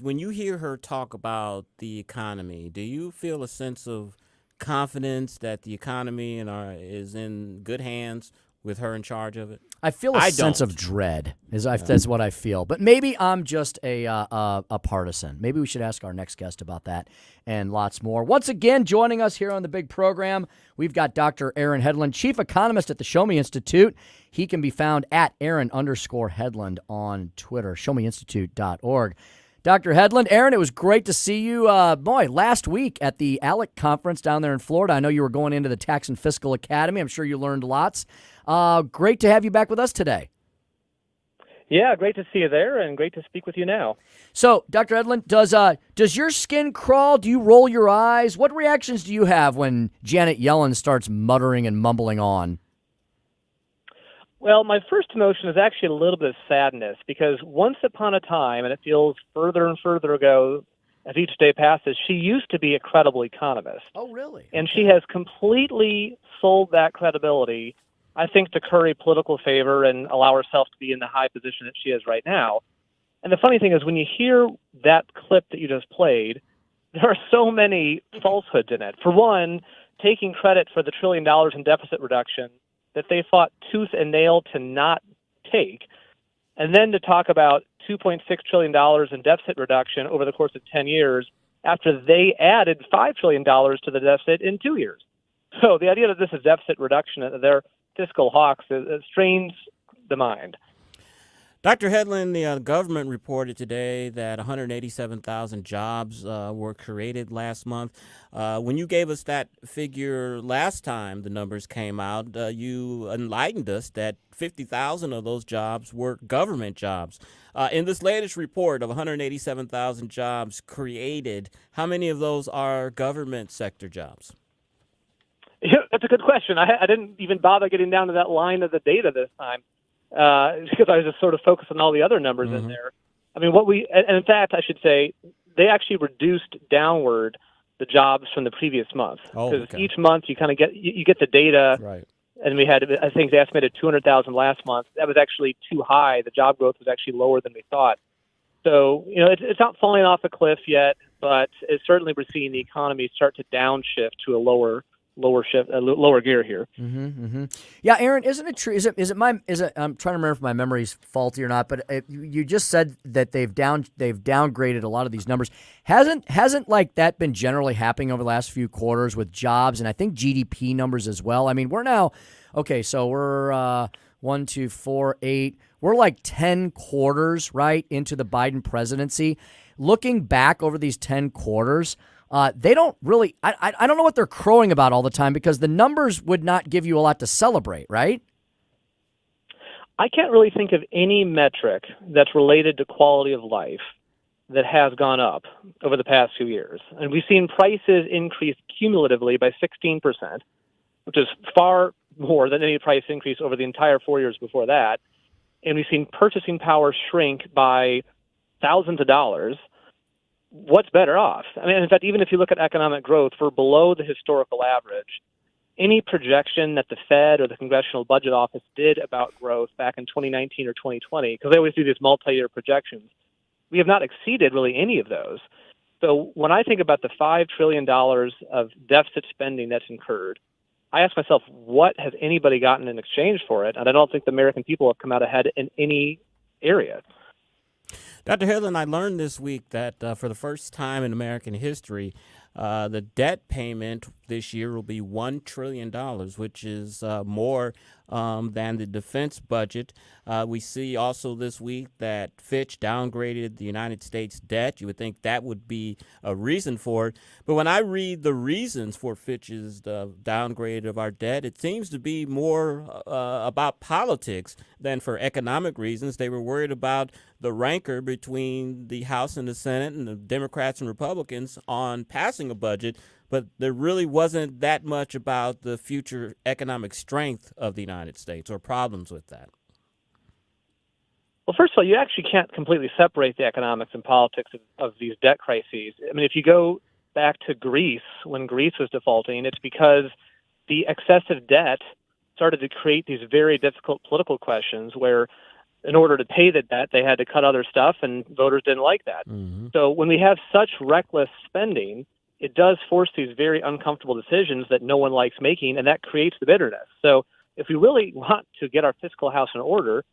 when you hear her talk about the economy, do you feel a sense of confidence that the economy is in good hands with her in charge of it? I feel a sense of dread. That's what I feel. But maybe I'm just a partisan. Maybe we should ask our next guest about that and lots more. Once again, joining us here on the big program, we've got Dr. Aaron Hedlund, Chief Economist at the Show Me Institute. He can be found at Aaron_Hedlund on Twitter, showmeinstitute.org. Dr. Hedlund, Aaron, it was great to see you, last week at the ALEC conference down there in Florida. I know you were going into the Tax and Fiscal Academy. I'm sure you learned lots. Great to have you back with us today. Yeah, great to see you there, and great to speak with you now. So, Dr. Hedlund, does your skin crawl? Do you roll your eyes? What reactions do you have when Janet Yellen starts muttering and mumbling on? Well, my first emotion is actually a little bit of sadness because once upon a time, and it feels further and further ago as each day passes, she used to be a credible economist. Oh, really? And she has completely sold that credibility, I think, to curry political favor and allow herself to be in the high position that she is right now. And the funny thing is, when you hear that clip that you just played, there are so many falsehoods in it. For one, taking credit for the $1 trillion in deficit reduction that they fought tooth and nail to not take, and then to talk about $2.6 trillion in deficit reduction over the course of 10 years after they added $5 trillion to the deficit in 2 years. So the idea that this is deficit reduction, they're fiscal hawks, it strains the mind. Dr. Hedlund, the government reported today that 187,000 jobs were created last month. When you gave us that figure last time the numbers came out, you enlightened us that 50,000 of those jobs were government jobs. In this latest report of 187,000 jobs created, how many of those are government sector jobs? Yeah, that's a good question. I didn't even bother getting down to that line of the data this time. Because I was just sort of focused on all the other numbers in there. I mean, and in fact, I should say, they actually reduced downward the jobs from the previous month. Because each month you kind of get the data. Right. And we had, I think they estimated 200,000 last month. That was actually too high. The job growth was actually lower than we thought. So, it's not falling off a cliff yet, but it's certainly we're seeing the economy start to downshift to a lower gear here. Yeah, Aaron, isn't it true? Is it I'm trying to remember if my memory's faulty or not, but you just said that they've downgraded a lot of these numbers. Hasn't like that been generally happening over the last few quarters with jobs and I think GDP numbers as well? I mean, we're now so we're 1, 2, 4, 8. We're like 10 quarters right into the Biden presidency. Looking back over these 10 quarters, they don't really, I don't know what they're crowing about all the time because the numbers would not give you a lot to celebrate, right? I can't really think of any metric that's related to quality of life that has gone up over the past few years. And we've seen prices increase cumulatively by 16%, which is far more than any price increase over the entire 4 years before that. And we've seen purchasing power shrink by thousands of dollars. What's better off? I mean, in fact, even if you look at economic growth, we're below the historical average. Any projection that the Fed or the Congressional Budget Office did about growth back in 2019 or 2020, because they always do these multi-year projections, we have not exceeded really any of those. So when I think about the $5 trillion of deficit spending that's incurred, I ask myself, what has anybody gotten in exchange for it? And I don't think the American people have come out ahead in any area. Dr. Hedlund, I learned this week that for the first time in American history, the debt payment this year will be $1 trillion, which is more than the defense budget. We see also this week that Fitch downgraded the United States debt. You would think that would be a reason for it. But when I read the reasons for Fitch's downgrade of our debt, it seems to be more about politics than for economic reasons. They were worried about the rancor between the House and the Senate and the Democrats and Republicans on passing a budget, but there really wasn't that much about the future economic strength of the United States or problems with that. Well, first of all, you actually can't completely separate the economics and politics of these debt crises. I mean, if you go back to Greece, when Greece was defaulting, it's because the excessive debt started to create these very difficult political questions where in order to pay the debt, they had to cut other stuff, and voters didn't like that. So when we have such reckless spending, it does force these very uncomfortable decisions that no one likes making, and that creates the bitterness. So if we really want to get our fiscal house in order,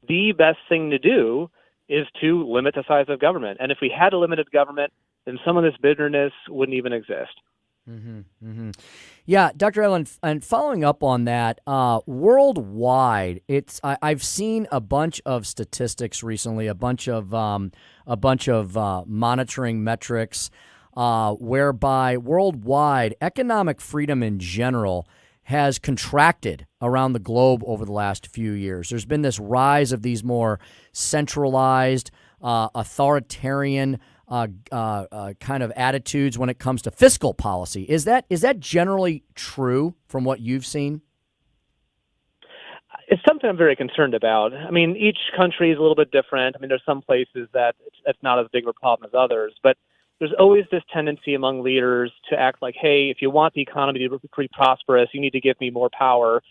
the best thing to do is to limit the size of government. And if we had a limited government, then some of this bitterness wouldn't even exist. Yeah, Dr. Allen, and following up on that, worldwide, I've seen a bunch of statistics recently, a bunch of monitoring metrics, whereby worldwide economic freedom in general has contracted around the globe over the last few years. There's been this rise of these more centralized, authoritarian kind of attitudes when it comes to fiscal policy. Is that generally true from what you've seen? It's something something I'm very concerned about. I mean, each country is a little bit different. I mean, there's some places that it's not as big of a problem as others, but there's always this tendency among leaders to act like, hey, if you want the economy to be prosperous, you need to give me more power.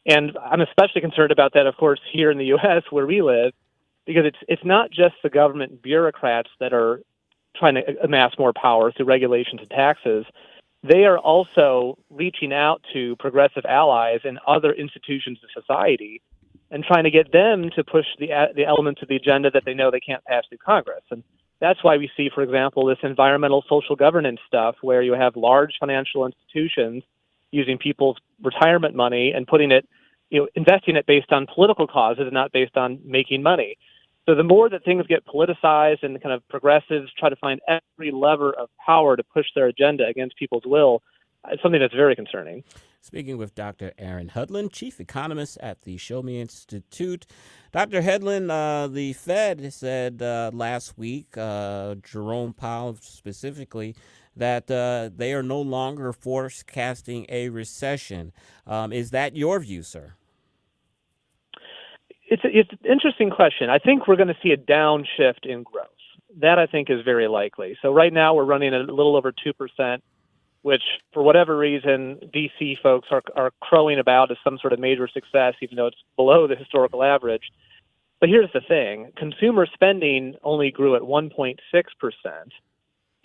And I'm especially concerned about that, of course, here in the U.S. where we live, because it's not just the government bureaucrats that are trying to amass more power through regulations and taxes. They are also reaching out to progressive allies and other institutions of society and trying to get them to push the elements of the agenda that they know they can't pass through Congress. And that's why we see, for example, this environmental social governance stuff where you have large financial institutions using people's retirement money and putting it, investing it based on political causes and not based on making money. So the more that things get politicized and kind of progressives try to find every lever of power to push their agenda against people's will, it's something that's very concerning. Speaking with Dr. Aaron Hudlin, chief economist at the Show Me Institute. Dr. Hudlin, the Fed said last week, Jerome Powell specifically, that they are no longer forecasting a recession. Is that your view, sir? It's an interesting question. I think we're going to see a downshift in growth. That, I think, is very likely. So right now we're running at a little over 2%, which, for whatever reason, D.C. folks are crowing about as some sort of major success, even though it's below the historical average. But here's the thing. Consumer spending only grew at 1.6%.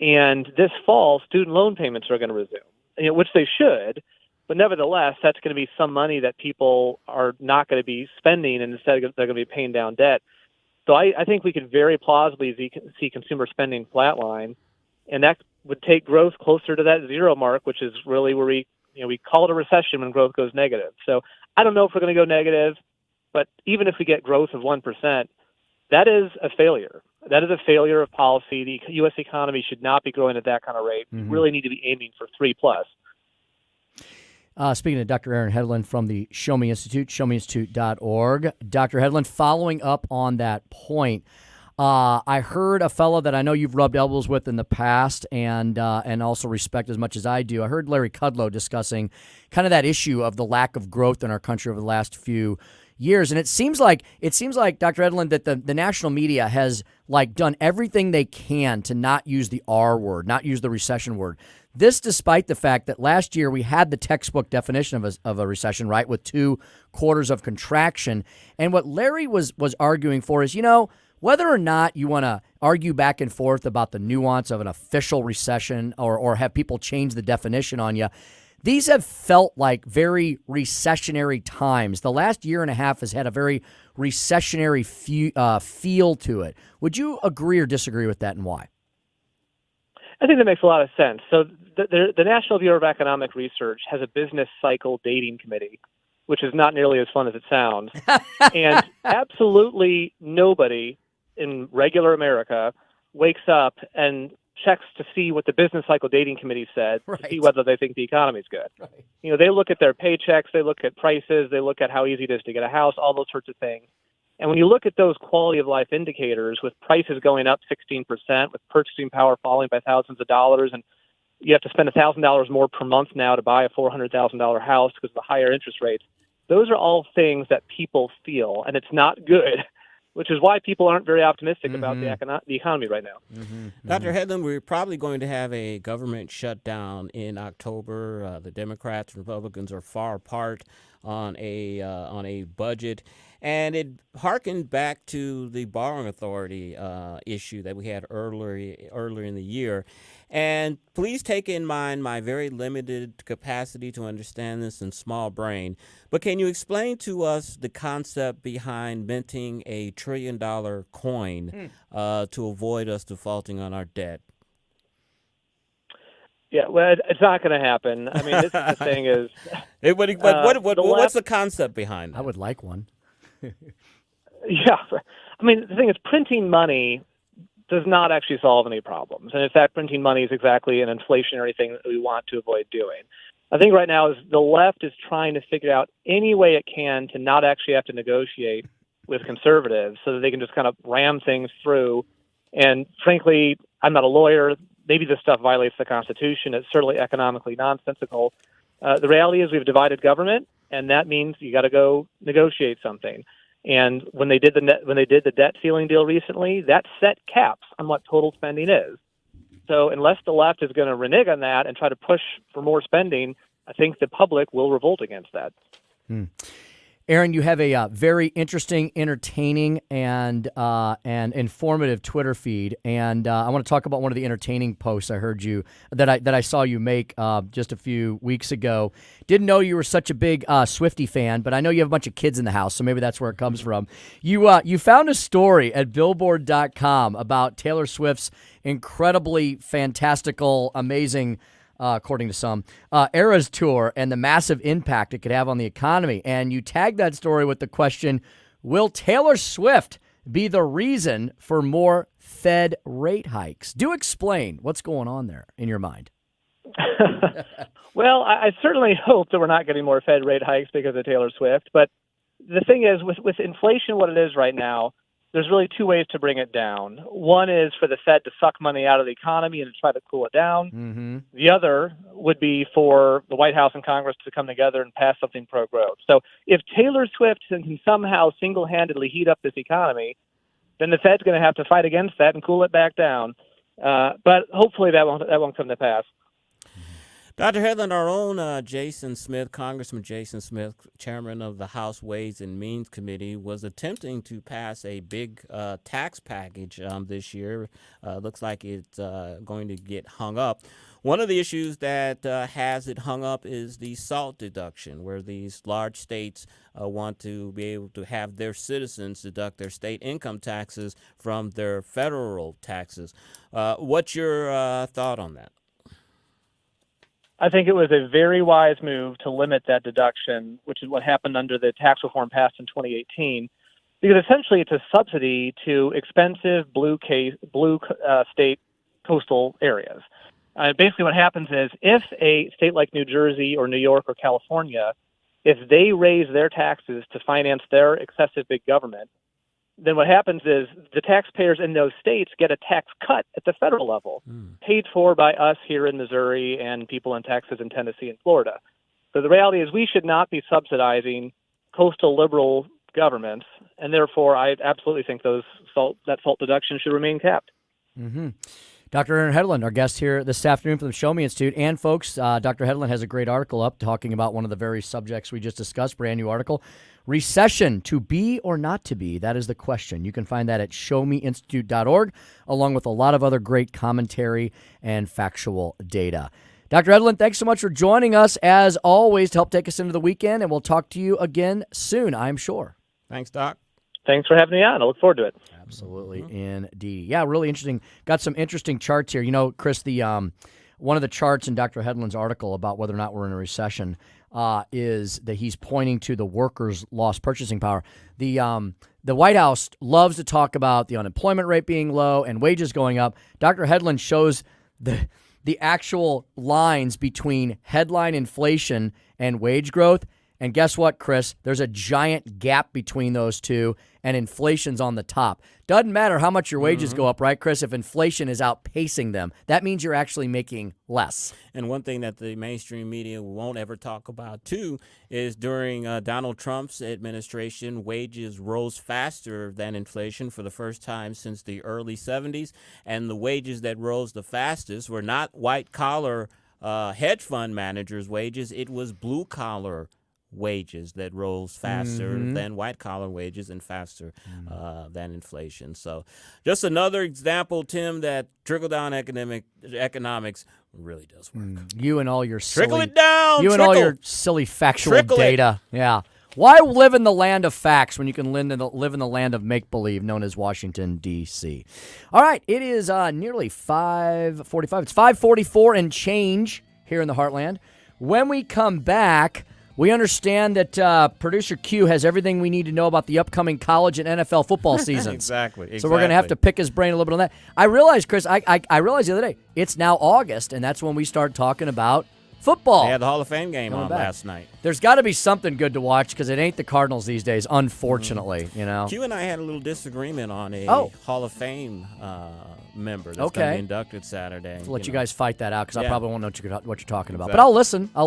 And this fall, student loan payments are going to resume, which they should. But nevertheless, that's going to be some money that people are not going to be spending, and instead they're going to be paying down debt. So I think we could very plausibly see consumer spending flatline, and that would take growth closer to that zero mark, which is really where we call it a recession when growth goes negative. So I don't know if we're going to go negative, but even if we get growth of 1%, that is a failure. That is a failure of policy. The U.S. economy should not be growing at that kind of rate. Mm-hmm. We really need to be aiming for 3+. Speaking to Dr. Aaron Hedlund from the Show Me Institute, showmeinstitute.org. Dr. Hedlund, following up on that point, I heard a fellow that I know you've rubbed elbows with in the past and also respect as much as I do. I heard Larry Kudlow discussing kind of that issue of the lack of growth in our country over the last few years. And it seems like Dr. Hedlund, that the national media has done everything they can to not use the R word, not use the recession word. This despite the fact that last year we had the textbook definition of a recession, right, with 2 quarters of contraction. And what Larry was arguing for is, whether or not you want to argue back and forth about the nuance of an official recession or have people change the definition on you, these have felt like very recessionary times. The last year and a half has had a very recessionary feel to it. Would you agree or disagree with that, and why? I think that makes a lot of sense. So the National Bureau of Economic Research has a business cycle dating committee, which is not nearly as fun as it sounds. And absolutely nobody in regular America wakes up and checks to see what the business cycle dating committee said, right, to see whether they think the economy is good. Right. They look at their paychecks, they look at prices, they look at how easy it is to get a house, all those sorts of things. And when you look at those quality of life indicators, with prices going up 16%, with purchasing power falling by thousands of dollars, and you have to spend $1,000 more per month now to buy a $400,000 house because of the higher interest rates, those are all things that people feel, and it's not good, which is why people aren't very optimistic about the economy right now. Mm-hmm. Dr. Hedlund, we're probably going to have a government shutdown in October. The Democrats and Republicans are far apart on a budget, and it harkened back to the borrowing authority issue that we had earlier in the year. And please take in mind my very limited capacity to understand this and small brain. But can you explain to us the concept behind minting a $1 trillion coin to avoid us defaulting on our debt? Yeah, well, it's not going to happen. I mean, this is the thing is... what's the concept behind that? I would like one. Yeah. I mean, the thing is, printing money does not actually solve any problems. And in fact, printing money is exactly an inflationary thing that we want to avoid doing. I think right now is the left is trying to figure out any way it can to not actually have to negotiate with conservatives so that they can just kind of ram things through. And frankly, I'm not a lawyer. Maybe this stuff violates the Constitution. It's certainly economically nonsensical. The reality is we've divided government, and that means you got to go negotiate something. And when they did the debt ceiling deal recently, that set caps on what total spending is. So unless the left is going to renege on that and try to push for more spending, I think the public will revolt against that. Aaron, you have a very interesting, entertaining, and informative Twitter feed, and I want to talk about one of the entertaining posts I heard you that I saw you make just a few weeks ago. Didn't know you were such a big Swiftie fan, but I know you have a bunch of kids in the house, so maybe that's where it comes from. You found a story at Billboard.com about Taylor Swift's incredibly fantastical, amazing, according to some, Eras Tour and the massive impact it could have on the economy. And you tagged that story with the question, will Taylor Swift be the reason for more Fed rate hikes? Do explain what's going on there in your mind. Well, I certainly hope that we're not getting more Fed rate hikes because of Taylor Swift. But the thing is, with inflation what it is right now, there's really two ways to bring it down. One is for the Fed to suck money out of the economy and to try to cool it down. Mm-hmm. The other would be for the White House and Congress to come together and pass something pro-growth. So if Taylor Swift can somehow single-handedly heat up this economy, then the Fed's going to have to fight against that and cool it back down. But hopefully that won't come to pass. Dr. Hedlund, our own Jason Smith, Congressman Jason Smith, chairman of the House Ways and Means Committee, was attempting to pass a big tax package this year. Looks like it's going to get hung up. One of the issues that has it hung up is the SALT deduction, where these large states want to be able to have their citizens deduct their state income taxes from their federal taxes. What's your thought on that? I think it was a very wise move to limit that deduction, which is what happened under the tax reform passed in 2018, because essentially it's a subsidy to expensive blue state coastal areas. Basically what happens is if a state like New Jersey or New York or California, if they raise their taxes to finance their excessive big government, then what happens is the taxpayers in those states get a tax cut at the federal level, paid for by us here in Missouri and people in Texas and Tennessee and Florida. So the reality is we should not be subsidizing coastal liberal governments, and therefore I absolutely think that SALT deduction should remain capped. Mm-hmm. Dr. Aaron Hedlund, our guest here this afternoon from the Show Me Institute. And folks, Dr. Hedlund has a great article up talking about one of the very subjects we just discussed, brand new article, Recession, to be or not to be? That is the question. You can find that at showmeinstitute.org, along with a lot of other great commentary and factual data. Dr. Hedlund, thanks so much for joining us, as always, to help take us into the weekend, and we'll talk to you again soon, I'm sure. Thanks, Doc. Thanks for having me on. I look forward to it. Absolutely, indeed. Yeah, really interesting. Got some interesting charts here. You know, Chris, the one of the charts in Dr. Hedlund's article about whether or not we're in a recession is that he's pointing to the workers' lost purchasing power. The White House loves to talk about the unemployment rate being low and wages going up. Dr. Hedlund shows the actual lines between headline inflation and wage growth. And guess what, Chris? There's a giant gap between those two, and inflation's on the top. Doesn't matter how much your wages go up, right, Chris? If inflation is outpacing them, that means you're actually making less. And one thing that the mainstream media won't ever talk about, too, is during Donald Trump's administration, wages rose faster than inflation for the first time since the early 70s. And the wages that rose the fastest were not white-collar hedge fund managers' wages. It was blue-collar wages that rose faster than white-collar wages and faster than inflation. So just another example, Tim, that trickle-down economics really does work. You and all your silly, trickle it down. You and all your silly factual data. Yeah. Why live in the land of facts when you can live in the land of make-believe, known as Washington, D.C.? All right, it is nearly 5:45. It's 5:44 and change here in the Heartland. When we come back, we understand that producer Q has everything we need to know about the upcoming college and NFL football seasons. Exactly. So we're going to have to pick his brain a little bit on that. I realized, Chris, I realized the other day, it's now August, and that's when we start talking about football. They had the Hall of Fame game on last night. There's got to be something good to watch because it ain't the Cardinals these days, unfortunately. You know. Q and I had a little disagreement on a Hall of Fame member that's going to Okay. be inducted Saturday. To let you guys fight that out because I Yeah. probably won't know what you're talking about. Exactly. But I'll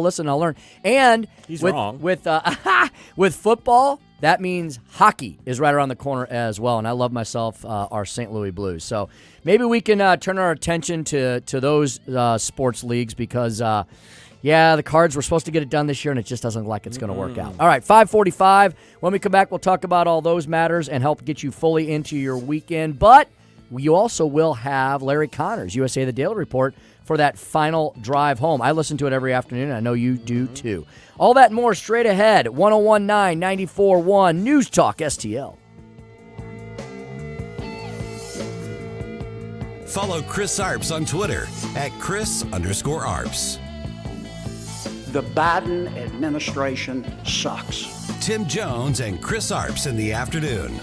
listen. I'll learn. And He's with, wrong. With football, that means hockey is right around the corner as well. And I love myself our St. Louis Blues. So maybe we can turn our attention to those sports leagues because, the Cards were supposed to get it done this year, and it just doesn't look like it's going to work out. All right, 5:45. When we come back, we'll talk about all those matters and help get you fully into your weekend. But you also will have Larry Connor's USA The Daily Report for that final drive home. I listen to it every afternoon, and I know you do too. All that and more straight ahead. 101.9, 94.1 News Talk STL. Follow Chris Arps on Twitter at Chris_Arps. The Biden administration sucks. Tim Jones and Chris Arps in the afternoon.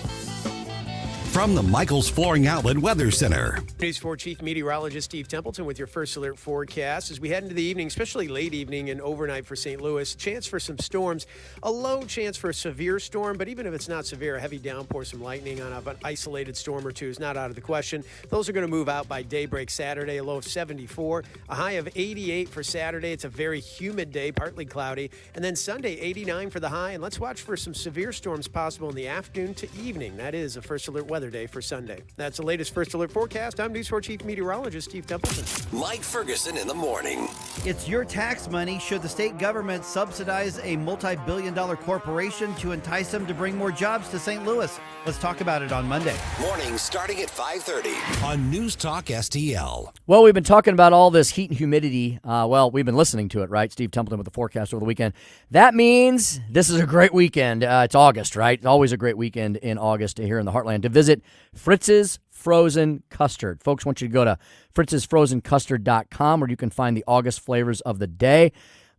From the Michaels Flooring Outlet Weather Center. News 4 Chief Meteorologist Steve Templeton with your first alert forecast. As we head into the evening, especially late evening and overnight for St. Louis, chance for some storms. A low chance for a severe storm, but even if it's not severe, a heavy downpour, some lightning on an isolated storm or two is not out of the question. Those are going to move out by daybreak Saturday, a low of 74, a high of 88 for Saturday. It's a very humid day, partly cloudy. And then Sunday, 89 for the high. And let's watch for some severe storms possible in the afternoon to evening. That is a first alert weather day for Sunday. That's the latest first alert forecast. I'm News 4 Chief Meteorologist Steve Templeton. Mike Ferguson in the morning. It's your tax money. Should the state government subsidize a multi-billion-dollar corporation to entice them to bring more jobs to St. Louis? Let's talk about it on Monday. Morning starting at 5:30 on News Talk STL. Well, we've been talking about all this heat and humidity. We've been listening to it, right? Steve Templeton with the forecast over the weekend. That means this is a great weekend. It's August, right? It's always a great weekend in August here in the Heartland to visit Fritz's Frozen Custard. Folks, want you to go to fritzsfrozencustard.com where you can find the August flavors of the day.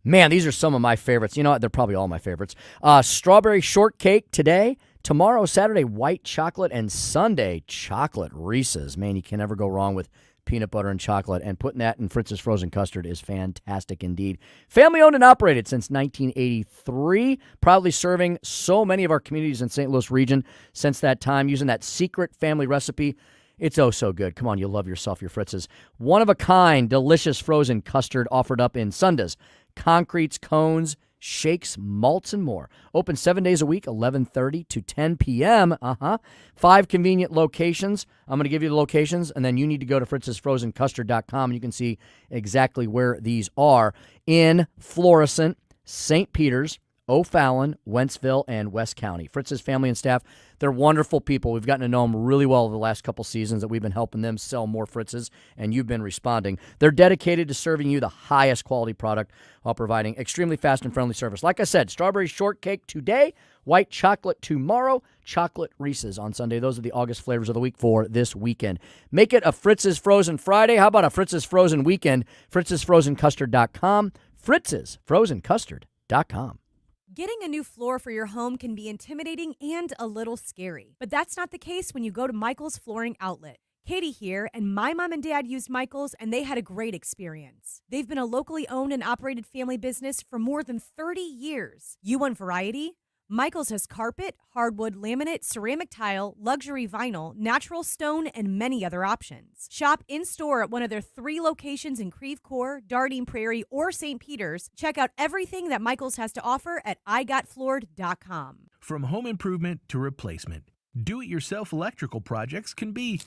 Man, these are some of my favorites. You know what? They're probably all my favorites. Strawberry shortcake today. Tomorrow, Saturday, white chocolate, and Sunday, chocolate Reese's. Man, you can never go wrong with peanut butter and chocolate, and putting that in Fritz's Frozen Custard is fantastic indeed. Family owned and operated since 1983, proudly serving so many of our communities in St. Louis region since that time, using that secret family recipe. It's oh so good. Come on, you'll love yourself, your Fritz's. One-of-a-kind, delicious frozen custard offered up in sundaes, concretes, cones, shakes, malts, and more. Open 7 days a week, 11:30 to 10 p.m. 5 convenient locations. I'm going to give you the locations, and then you need to go to fritzsfrozencustard.com, and you can see exactly where these are in Florissant, St. Peters, O'Fallon, Wentzville, and West County. Fritz's family and staff, they're wonderful people. We've gotten to know them really well over the last couple seasons that we've been helping them sell more Fritz's, and you've been responding. They're dedicated to serving you the highest quality product while providing extremely fast and friendly service. Like I said, strawberry shortcake today, white chocolate tomorrow, chocolate Reese's on Sunday. Those are the August flavors of the week for this weekend. Make it a Fritz's Frozen Friday. How about a Fritz's Frozen Weekend? fritzsfrozencustard.com, fritzsfrozencustard.com. Getting a new floor for your home can be intimidating and a little scary, but that's not the case when you go to Michaels Flooring Outlet. Katie here, and my mom and dad used Michaels, and they had a great experience. They've been a locally owned and operated family business for more than 30 years. You want variety? Michaels has carpet, hardwood, laminate, ceramic tile, luxury vinyl, natural stone, and many other options. Shop in-store at one of their 3 locations in Creve Coeur, Dardine Prairie, or St. Peters. Check out everything that Michaels has to offer at igotfloored.com. From home improvement to replacement, do-it-yourself electrical projects can be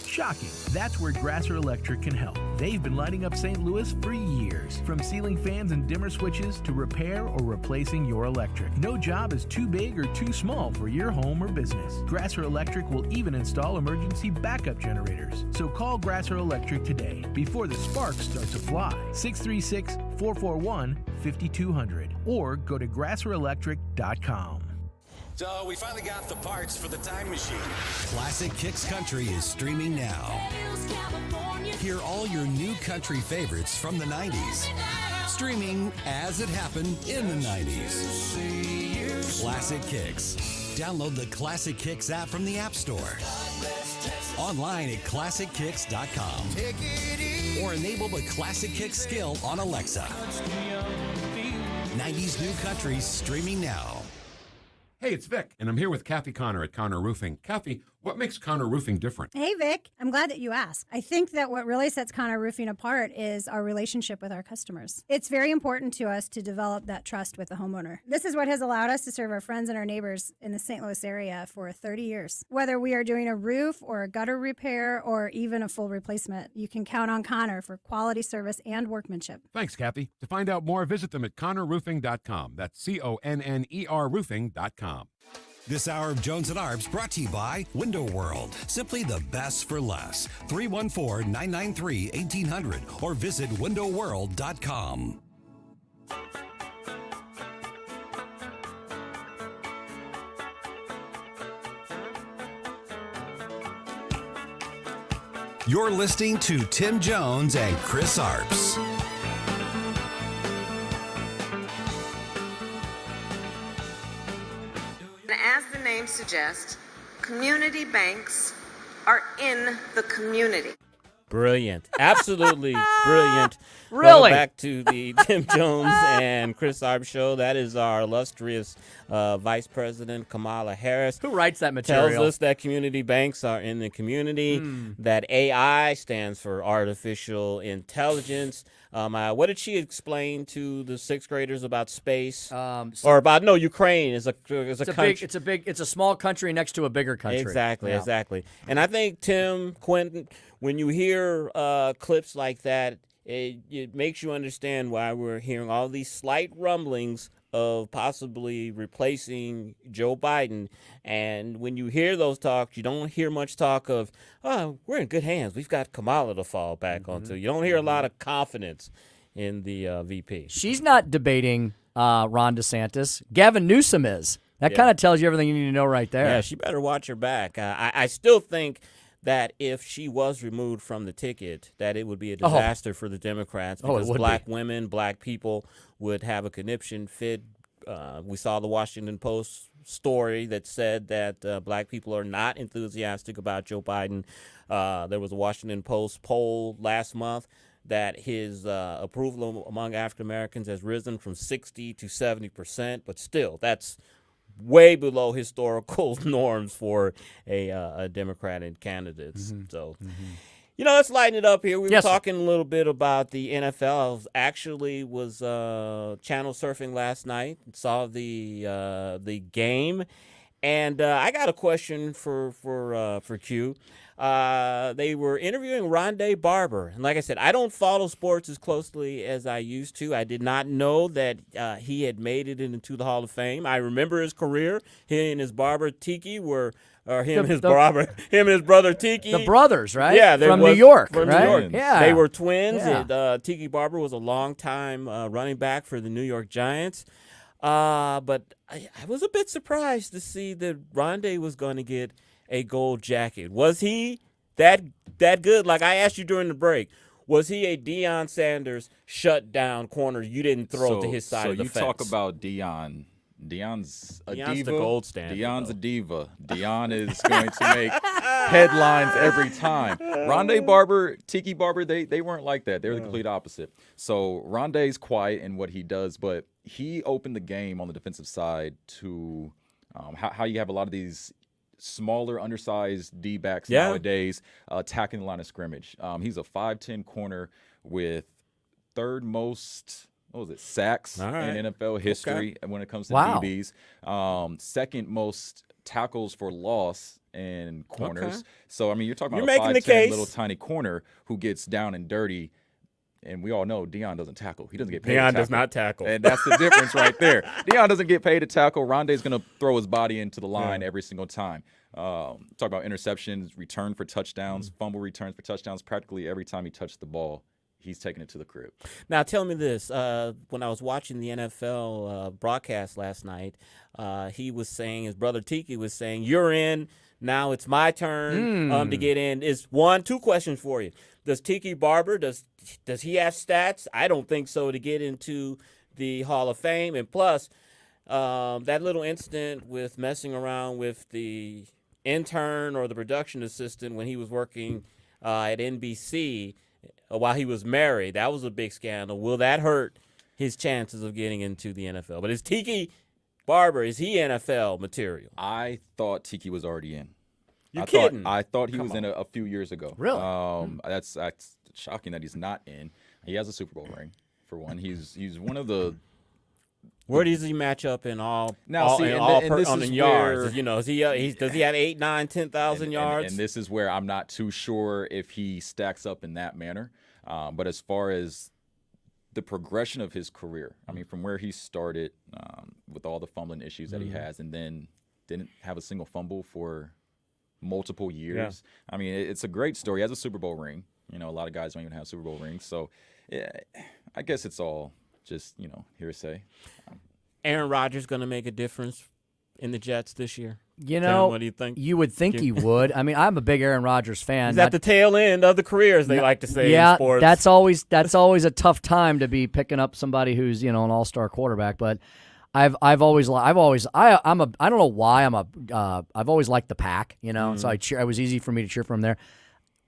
shocking. That's where Grasser Electric can help. They've been lighting up St. Louis for years. From ceiling fans and dimmer switches to repair or replacing your electric. No job is too big or too small for your home or business. Grasser Electric will even install emergency backup generators. So call Grasser Electric today before the sparks start to fly. 636-441-5200 or go to grasserelectric.com. So we finally got the parts for the time machine. Classic Kicks Country is streaming now. Hear all your new country favorites from the 90s. Streaming as it happened in the 90s. Classic Kicks. Download the Classic Kicks app from the App Store. Online at ClassicKicks.com. Or enable the Classic Kicks skill on Alexa. 90s new country streaming now. Hey, it's Vic, and I'm here with Kathy Connor at Connor Roofing. Kathy, What makes Connor Roofing different? Hey, Vic. I'm glad that you asked. I think that what really sets Connor Roofing apart is our relationship with our customers. It's very important to us to develop that trust with the homeowner. This is what has allowed us to serve our friends and our neighbors in the St. Louis area for 30 years. Whether we are doing a roof or a gutter repair or even a full replacement, you can count on Connor for quality service and workmanship. Thanks, Kathy. To find out more, visit them at connorroofing.com. That's CONNER roofing.com. This hour of Jones and Arps brought to you by Window World. Simply the best for less. 314-993-1800 or visit windowworld.com. You're listening to Tim Jones and Chris Arps. As the name suggests, community banks are in the community. Brilliant. Absolutely brilliant. Really? Welcome back to the Tim Jones and Chris Arps show. That is our illustrious Vice President Kamala Harris. Who writes that material? Tells us that community banks are in the community, that AI stands for artificial intelligence. What did she explain to the sixth graders about space? Or about Ukraine is a country. It's a small country next to a bigger country. Exactly, Yeah. exactly. And I think Tim, Quentin, when you hear clips like that, it makes you understand why we're hearing all these slight rumblings of possibly replacing Joe Biden. And when you hear those talks, you don't hear much talk of, oh, we're in good hands. We've got Kamala to fall back onto. You don't hear a lot of confidence in the VP. She's not debating Ron DeSantis. Gavin Newsom is. That kind of tells you everything you need to know right there. Yeah, she better watch her back. I still think that if she was removed from the ticket, that it would be a disaster for the Democrats because black women, black people would have a conniption fit. We saw the Washington Post story that said that black people are not enthusiastic about Joe Biden. There was a Washington Post poll last month that his approval among African Americans has risen from 60 to 70%, but still, that's way below historical norms for a Democratic candidate. So, let's lighten it up here. We were talking a little bit about the NFL. I actually was channel surfing last night and saw the game. And I got a question for Q. They were interviewing Rondé Barber. And like I said, I don't follow sports as closely as I used to. I did not know that he had made it into the Hall of Fame. I remember his career. He and his barber Tiki were, him and his brother Tiki. The brothers, right? Yeah. From New York, From right? New York. Yeah. They were twins. Yeah. Tiki Barber was a long-time running back for the New York Giants. But I was a bit surprised to see that Rondé was going to get a gold jacket. Was he that good? Like I asked you during the break, was he a Deion Sanders shut down corner? You didn't throw it to his side of the fence. So you talk about Deion. Deion's a diva. The gold standard. Deion's a diva. Deion is going to make headlines every time. Rondé Barber, Tiki Barber, they weren't like that. They were the complete opposite. So Rondé's quiet in what he does, but he opened the game on the defensive side to how you have a lot of these smaller, undersized D-backs nowadays attacking the line of scrimmage. He's a 5'10 corner with third most sacks in NFL history when it comes to DBs. Second most tackles for loss in corners. So, I mean, you're talking about a 5'10 little tiny corner who gets down and dirty. And we all know Deion doesn't tackle. He doesn't get paid to tackle. Deion does not tackle. And that's the difference right there. Deion doesn't get paid to tackle. Rondé's going to throw his body into the line every single time. Talk about interceptions, return for touchdowns, fumble returns for touchdowns. Practically every time he touched the ball, he's taking it to the crib. Now, tell me this. When I was watching the NFL broadcast last night, he was saying, his brother Tiki was saying, you're in. Now it's my turn to get in. Two questions for you. Does Tiki Barber, does he have stats? I don't think so to get into the Hall of Fame. And plus, that little incident with messing around with the intern or the production assistant when he was working at NBC while he was married, that was a big scandal. Will that hurt his chances of getting into the NFL? But is Tiki Barber, is he NFL material? I thought Tiki was already in. You're kidding. I thought he Come was in on. a few years ago. Really? That's shocking that he's not in. He has a Super Bowl ring, for one. He's one of the. Where does he match up in all? Now, all, see, in and all th- and per, this on is the yards? where- You know, does he have 8, 9, 10,000 yards? And this is where I'm not too sure if he stacks up in that manner. But as far as the progression of his career, I mean, from where he started with all the fumbling issues that he has, and then didn't have a single fumble for multiple years. I mean, it's a great story. He has a Super Bowl ring. You know, a lot of guys don't even have Super Bowl rings. So yeah, I guess it's all just, hearsay. Aaron Rodgers going to make a difference in the Jets this year? You Tim, know, what do you think? You would think he would. I mean, I'm a big Aaron Rodgers fan. He's at the tail end of the career, as they like to say in sports. That's always a tough time to be picking up somebody who's an all-star quarterback. But I don't know why I've always liked the Pack. So it was easy for me to cheer from there.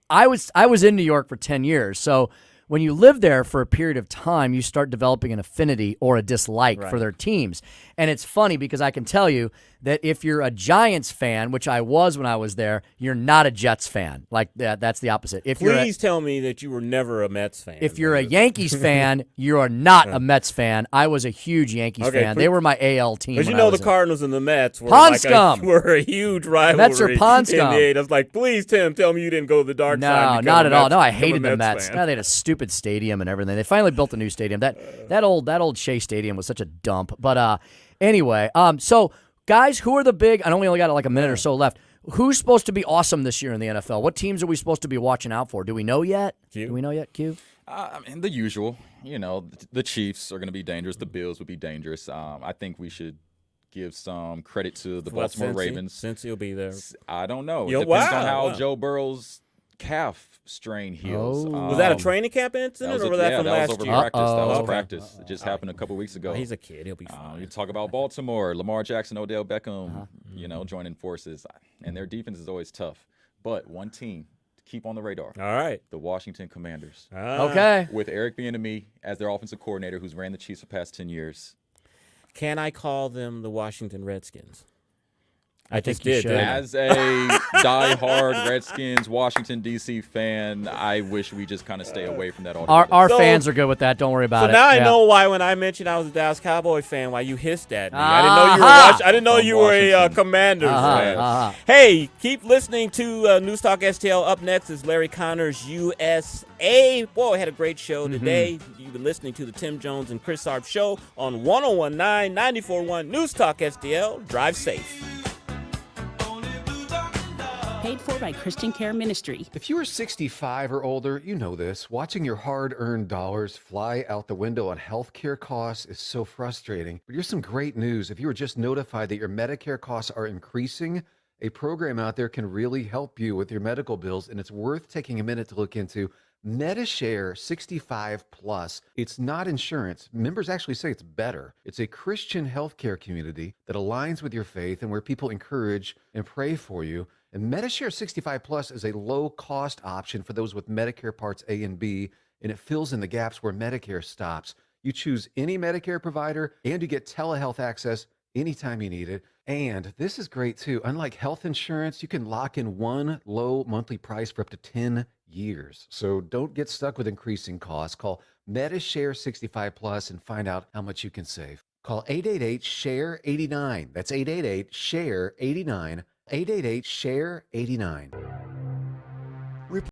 I was in New York for 10 years, so. When you live there for a period of time, you start developing an affinity or a dislike for their teams. And it's funny because I can tell you that if you're a Giants fan, which I was when I was there, you're not a Jets fan. Like that's the opposite. Please tell me that you were never a Mets fan. If you're a Yankees fan, you are not a Mets fan. I was a huge Yankees fan. They were my AL team. Because the Cardinals and the Mets were were a huge rivalry. Mets are pond scum. I was like, please, Tim, tell me you didn't go to the dark side. No, not at all. No, I hated the Mets. No, they had a stupid stadium and everything. They finally built a new stadium. That old Shea Stadium was such a dump. But anyway, so guys, who are the big? I know we only got like a minute or so left. Who's supposed to be awesome this year in the NFL? What teams are we supposed to be watching out for? Do we know yet? Q? Do we know yet, Q? I mean, the usual. The Chiefs are going to be dangerous. The Bills would be dangerous. I think we should give some credit to the Baltimore Ravens. Since he'll be there. I don't know. It depends on how Joe Burrow's calf strain heals. Was that a training camp incident, or was that from last over year? practice. That was practice. It just happened a couple weeks ago. He's a kid. He'll be fine. You talk about Baltimore, Lamar Jackson, Odell Beckham, joining forces, and their defense is always tough. But one team to keep on the radar. All right. The Washington Commanders. Okay. With Eric Bieniemy as their offensive coordinator, who's ran the Chiefs the past 10 years. Can I call them the Washington Redskins? I just did. As a diehard Redskins, Washington, D.C. fan, I wish we just kind of stay away from that altogether. Our fans are good with that. Don't worry about it. So now I know why when I mentioned I was a Dallas Cowboy fan, why you hissed at me. I didn't know you were a Commanders fan. Hey, keep listening to News Talk STL. Up next is Larry Connor's USA. Boy, I had a great show today. You've been listening to the Tim Jones and Chris Arps show on 101.9, 94.1 News Talk STL. Drive safe. Paid for by Christian Care Ministry. If you are 65 or older, you know this. Watching your hard-earned dollars fly out the window on healthcare costs is so frustrating. But here's some great news. If you were just notified that your Medicare costs are increasing, a program out there can really help you with your medical bills, and it's worth taking a minute to look into. MediShare 65 Plus. It's not insurance. Members actually say it's better. It's a Christian healthcare community that aligns with your faith and where people encourage and pray for you. And MediShare 65 Plus is a low-cost option for those with Medicare Parts A and B, and it fills in the gaps where Medicare stops. You choose any Medicare provider, and you get telehealth access anytime you need it. And this is great, too. Unlike health insurance, you can lock in one low monthly price for up to 10 years. So don't get stuck with increasing costs. Call MediShare 65 Plus and find out how much you can save. Call 888-SHARE-89. That's 888-SHARE-89. 888-SHARE-89.